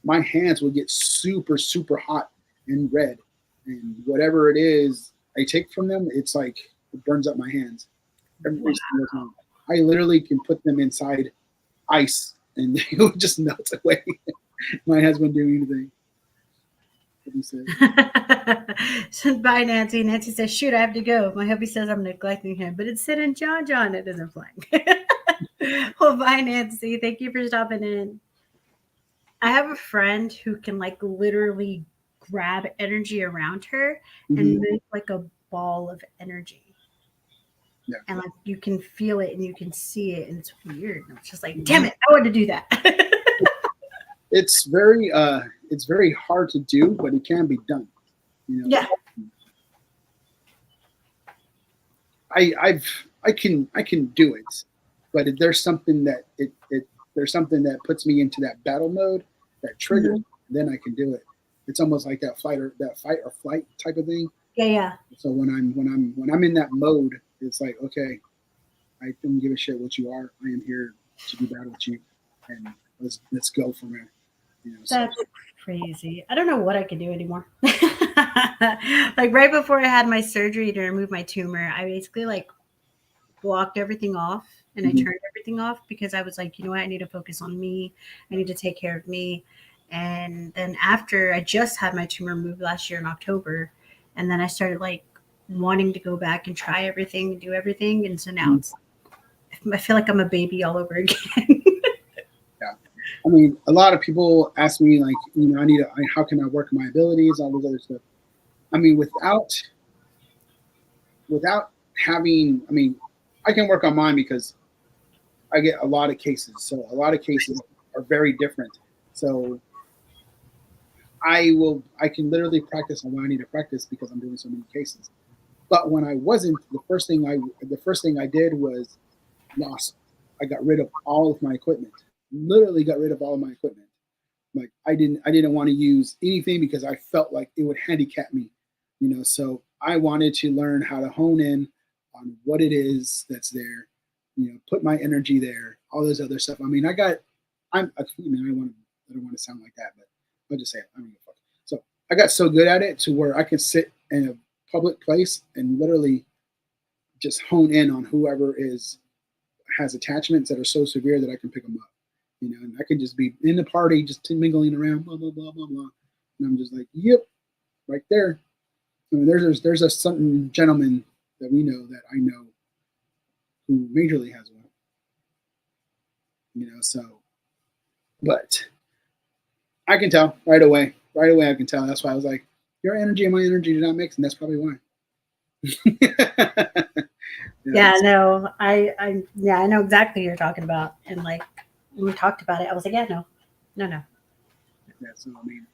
my hands will get super, super hot and red. And whatever it is I take from them, it's like it burns up my hands every single time. I literally can put them inside ice and they will just melt away. My hands won't do anything. What do you say? So bye, Nancy. Nancy says, shoot, I have to go. My hubby says I'm neglecting him, but it's Sid and John. It isn't flying. Well, bye, Nancy. Thank you for stopping in. I have a friend who can like literally grab energy around her and make like a ball of energy. Yeah. And like you can feel it and you can see it, and it's weird. And it's just like, damn it, I want to do that. It's very hard to do, but it can be done. Yeah. I can do it, but if there's something that there's something that puts me into that battle mode, that trigger, then I can do it. It's almost like that fight or flight type of thing. Yeah. So when I'm in that mode, it's like, okay, I don't give a shit what you are. I am here to do battle with you, and let's go from there. That's crazy. I don't know what I can do anymore. Like right before I had my surgery to remove my tumor, I basically like blocked everything off and I turned everything off because I was like, you know what, I need to focus on me. I need to take care of me. And then after I just had my tumor removed last year in October, and then I started like wanting to go back and try everything and do everything. And so now I feel like I'm a baby all over again. Yeah. I mean, a lot of people ask me like, how can I work my abilities, all this other stuff. I mean, without having, I mean, I can work on mine because I get a lot of cases. So a lot of cases are very different. So I can literally practice on what I need to practice because I'm doing so many cases. But when I wasn't, the first thing I did was lost. I got rid of all of my equipment. Literally got rid of all of my equipment. Like I didn't want to use anything because I felt like it would handicap me, you know. So I wanted to learn how to hone in on what it is that's there, you know, put my energy there, all this other stuff. I mean, you know, I don't want to sound like that, but I'll just say it. I don't give a fuck. So I got so good at it to where I can sit in a public place and literally just hone in on whoever is has attachments that are so severe that I can pick them up. You know, and I can just be in the party, just mingling around, blah blah blah blah blah, and I'm just like, yep, right there. I mean, there's a certain gentleman that we know that I know who majorly has one. You know, so but I can tell right away. Right away, I can tell. That's why I was like, your energy and my energy do not mix, and that's probably why. Yeah, Yeah, no, yeah, I know exactly what you're talking about. And like when we talked about it, I was like, yeah, no, no, no. yeah. So I mean,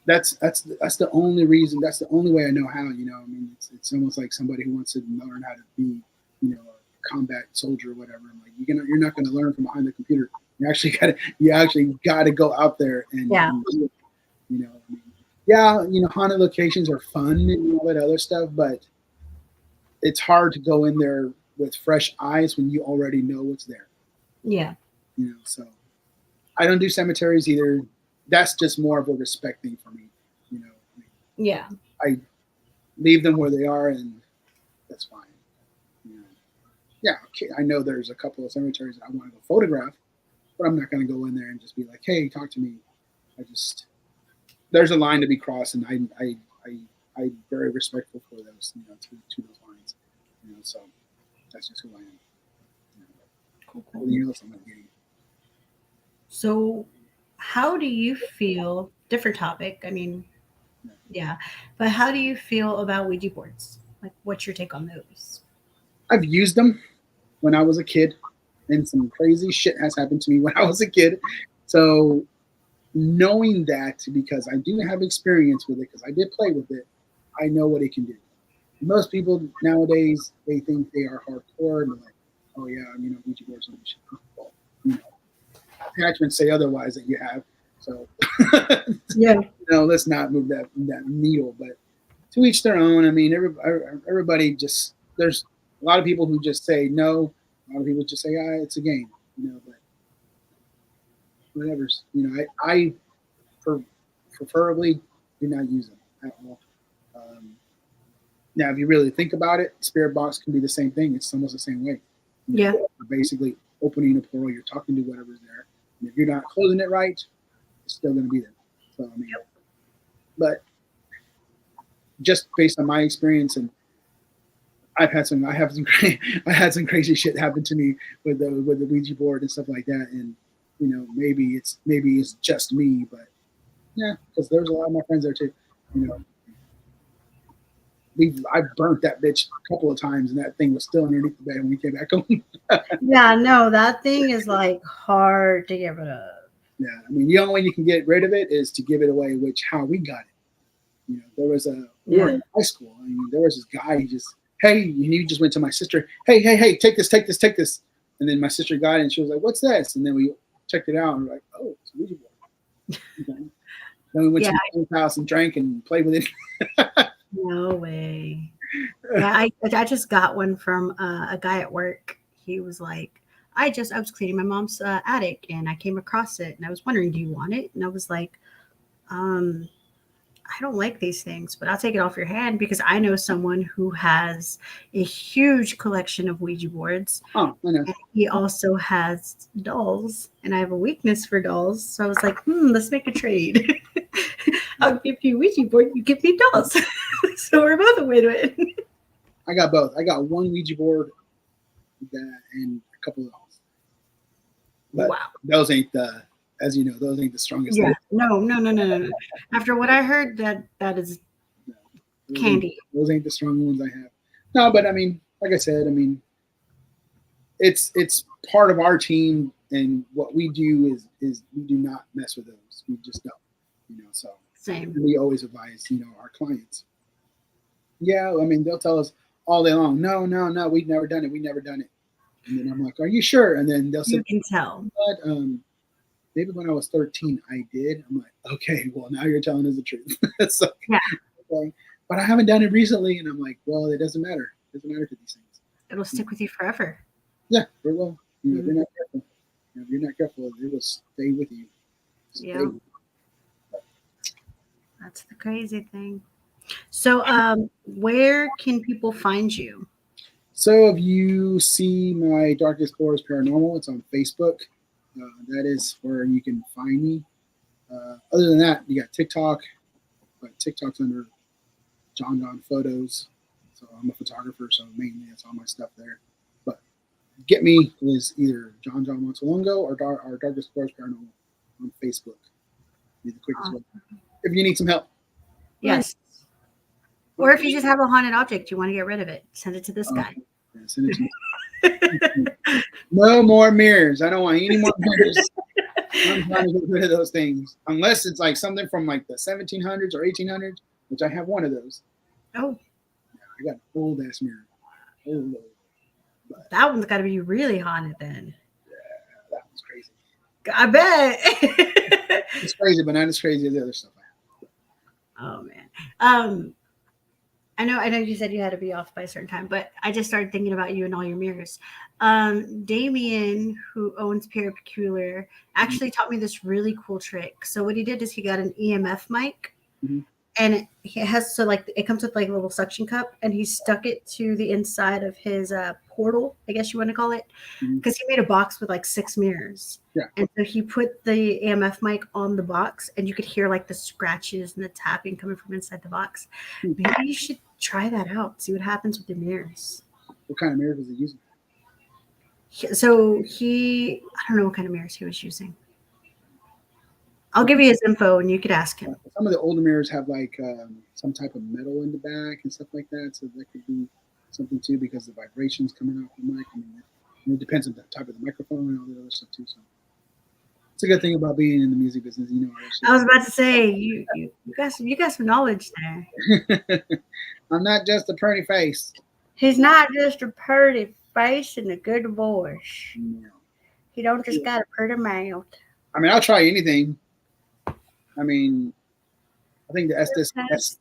that's the only reason. That's the only way I know how. You know, I mean, it's almost like somebody who wants to learn how to be, you know, a combat soldier or whatever. I'm like, you're not going to learn from behind the computer. You actually got to go out there Yeah, and do it. You know, I mean, yeah, you know, haunted locations are fun and all that other stuff, but it's hard to go in there with fresh eyes when you already know what's there. yeah, You know, so I don't do cemeteries either. That's just more of a respect thing for me. You know, yeah, I leave them where they are, and that's fine. You know, yeah, okay, I know there's a couple of cemeteries that I want to go photograph, but I'm not going to go in there and just be like, "Hey, talk to me." I just there's a line to be crossed, and I'm very respectful for those, you know, to those lines. You know, so that's just who I am. You know, cool, cool. everything else I'm not getting. So, how do you feel? Different topic. I mean, You know. yeah, but how do you feel about Ouija boards? Like, what's your take on those? I've used them when I was a kid, and some crazy shit has happened to me when I was a kid. So knowing that, because I do have experience with it, because I did play with it, I know what it can do. Most people nowadays they think they are hardcore and they're like, oh yeah, you know, Ouija boards and shit. Well, you know, attachments say otherwise that you have. So Yeah, you know, let's not move that needle. But to each their own. I mean, everybody just there's a lot of people who just say no. A lot of people just say, ah, it's a game. You know, but whatever's. You know, I per, preferably do not use them at all. Um, Now, if you really think about it, spirit box can be the same thing. It's almost the same way. You know, yeah, you're basically opening a portal. You're talking to whatever's there. And if you're not closing it right, it's still going to be there. So I mean, but just based on my experience, and I have some, I had some crazy shit happen to me with the Ouija board and stuff like that. And you know, maybe it's just me, but yeah, because there's a lot of my friends there too. You know, I burnt that bitch a couple of times, and that thing was still underneath the bed when we came back home. yeah. No, that thing is like hard to get rid of. Yeah, I mean, the only way you can get rid of it is to give it away, which how we got it. You know, we were Yeah, in high school. I mean, there was this guy. He just, hey, and he just went to my sister. Hey, take this, take this, take this. And then my sister got it, and she was like, "What's this?" And then we checked it out, and we're like, "Oh, it's a Ouija board." Okay. Then we went yeah. to my house and drank and played with it. No way. Yeah, I just got one from a guy at work. He was like, I was cleaning my mom's attic and I came across it and I was wondering, do you want it? And I was like, um, I don't like these things, but I'll take it off your hand because I know someone who has a huge collection of Ouija boards. Oh, I know. And he also has dolls, and I have a weakness for dolls. So I was like, let's make a trade. I'll give you a Ouija board, you give me dolls. So we're both a win-win. I got both. I got one Ouija board and a couple of those. But Wow. those ain't the, as you know, those ain't the strongest. Yeah. No, no, no, no, no, no. After what I heard, that is No. Candy. Those ain't the strong ones I have. No, but I mean, like I said, I mean, it's part of our team, and what we do is we do not mess with those. We just don't, So Same. we always advise, our clients. Yeah, I mean, they'll tell us all day long, no, we've never done it, and then I'm like, are you sure? And then they'll say, You can tell. but maybe when I was 13, I did. I'm like, okay, well, now you're telling us the truth. So, yeah. Okay. But I haven't done it recently, and I'm like, well, it doesn't matter. It doesn't matter to these things. It'll stick with you forever. Yeah, it will. If you're not careful, it will stay with you. Yeah. That's the crazy thing. So, where can people find you? So, if you see my Dark Explorers Paranormal, it's on Facebook. That is where you can find me. Other than that, you got TikTok, but TikTok's under John Photos. So I'm a photographer, so mainly that's all my stuff there. But get me is either John Montelongo or Dark Explorers Paranormal on Facebook. Be the quickest way. If you need some help. Yes. Or if you just have a haunted object, you want to get rid of it, send it to this guy. Yeah, send it to me. No more mirrors. I don't want any more mirrors. I'm trying to get rid of those things. Unless it's like something from like the 1700s or 1800s, which I have one of those. Oh. Yeah, I got an old ass mirror. Old. But that one's got to be really haunted then. Yeah, that one's crazy. I bet. It's crazy, but not as crazy as the other stuff I have. Oh man. I know you said you had to be off by a certain time, but I just started thinking about you and all your mirrors. Damien, who owns Peripeculiar, actually taught me this really cool trick. So what he did is he got an EMF mic, and it comes with like a little suction cup, and he stuck it to the inside of his portal, I guess you want to call it, because he made a box with like 6 mirrors. Yeah. And so he put the EMF mic on the box, and you could hear like the scratches and the tapping coming from inside the box. Maybe you should try that out. See what happens with the mirrors. What kind of mirrors was he using? So I don't know what kind of mirrors he was using. I'll give you his info and you could ask him. Some of the older mirrors have like some type of metal in the back and stuff like that. So that could be something too, because the vibrations coming off the mic. I mean, it depends on the type of the microphone and all the other stuff too. So it's a good thing about being in the music business. I was about to say you got some knowledge there. I'm not just a pretty face. He's not just a pretty face and a good voice. No. He don't just got a pretty mouth. I mean, I'll try anything. I mean, I think the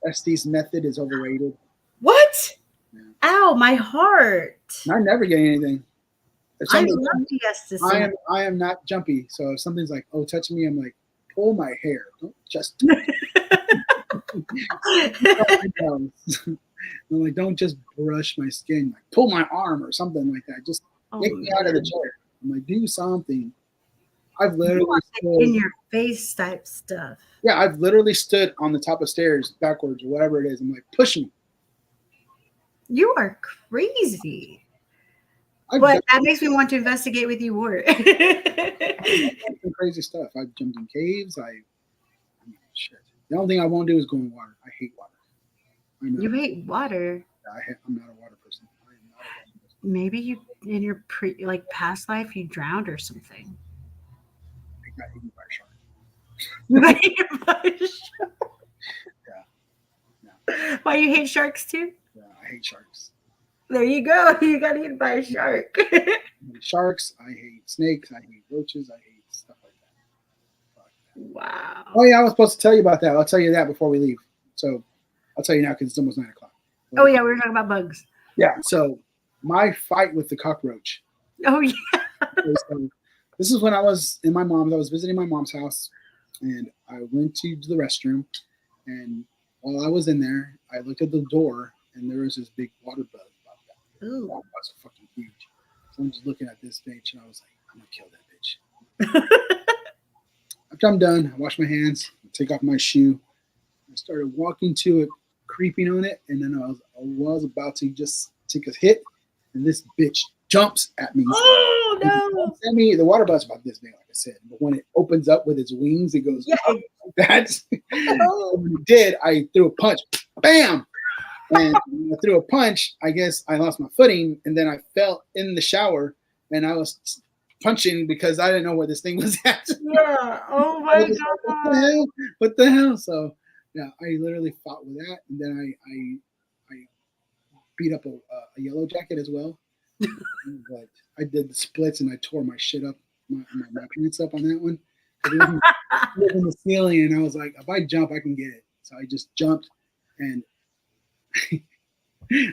Estes method is overrated. What? Yeah. Ow, my heart. I never get anything. I love the Estes. I am not jumpy. So if something's like, oh, touch me, I'm like, pull my hair. Don't just. I'm like, don't just brush my skin. Like, pull my arm or something like that. Just get me out of the chair. I'm like, do something. I've literally stood in your face type stuff. Yeah, I've literally stood on the top of stairs backwards or whatever it is. I'm like, push me. You are crazy. But that makes me want to investigate with you more. Some crazy stuff. I've jumped in caves. Shit. The only thing I won't do is go in water. I hate water. You hate water? I'm not a water person. Maybe you, in your past life, you drowned or something. I got eaten by a shark. You got eaten by a shark? Yeah. Why, you hate sharks too? Yeah, I hate sharks. There you go. You got eaten by a shark. I hate sharks. I hate snakes. I hate roaches. I hate stuff like that. Wow. Oh, yeah, I was supposed to tell you about that. I'll tell you that before we leave. So I'll tell you now because it's almost 9 o'clock. Oh, yeah, we were talking about bugs. Yeah, so my fight with the cockroach. Oh, yeah. So this is when I was in my mom's. I was visiting my mom's house, and I went to the restroom. And while I was in there, I looked at the door, and there was this big water bug about that. Ooh. That was fucking huge. So I'm just looking at this bitch, and I was like, I'm going to kill that bitch. After I'm done, I wash my hands, I take off my shoe. I started walking to it, creeping on it, and then I was about to just take a hit, and this bitch jumps at me. Oh, no. The water bug's about this big, like I said. But when it opens up with its wings, it goes, yeah. That's when it did, I threw a punch. Bam! And when I threw a punch, I guess I lost my footing, and then I fell in the shower, and I was punching because I didn't know where this thing was at. Yeah. Oh I my was just like, what the god. hell? What the hell? So yeah, I literally fought with that, and then I beat up a yellow jacket as well. But I did the splits and I tore my shit up, my pants up on that one. It was in the ceiling, and I was like, if I jump, I can get it. So I just jumped, and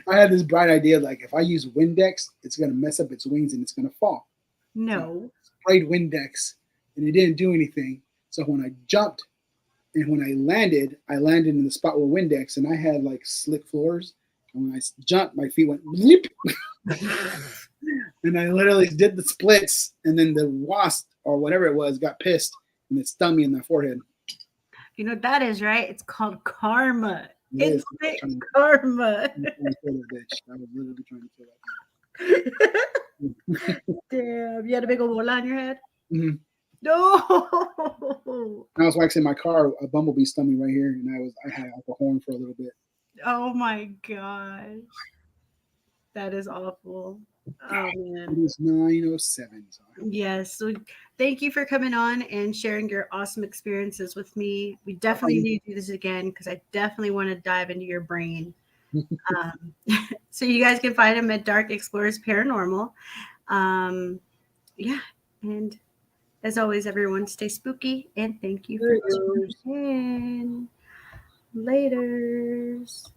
I had this bright idea like if I use Windex, it's gonna mess up its wings and it's gonna fall. So I No. sprayed Windex, and it didn't do anything. So when I jumped and when I landed in the spot with Windex, and I had like slick floors. And when I jumped, my feet went leap, and I literally did the splits, and then the wasp or whatever it was got pissed, and it stung me in the forehead. You know what that is, right? It's called karma. It is. Instant karma. I'm trying to kill that bitch. I was literally trying to kill that. Damn. You had a big old bola on your head? Mhm. No. I was waxing my car. A bumblebee stung me right here, and I had like a horn for a little bit. Oh my gosh. That is awful. Oh It man. was 9:07. So Yes. So thank you for coming on and sharing your awesome experiences with me. We definitely need to do this again because I definitely want to dive into your brain. Um, so you guys can find him at Dark Explorers Paranormal. Um, yeah. And as always, everyone, stay spooky and thank you for tuning in. Laters.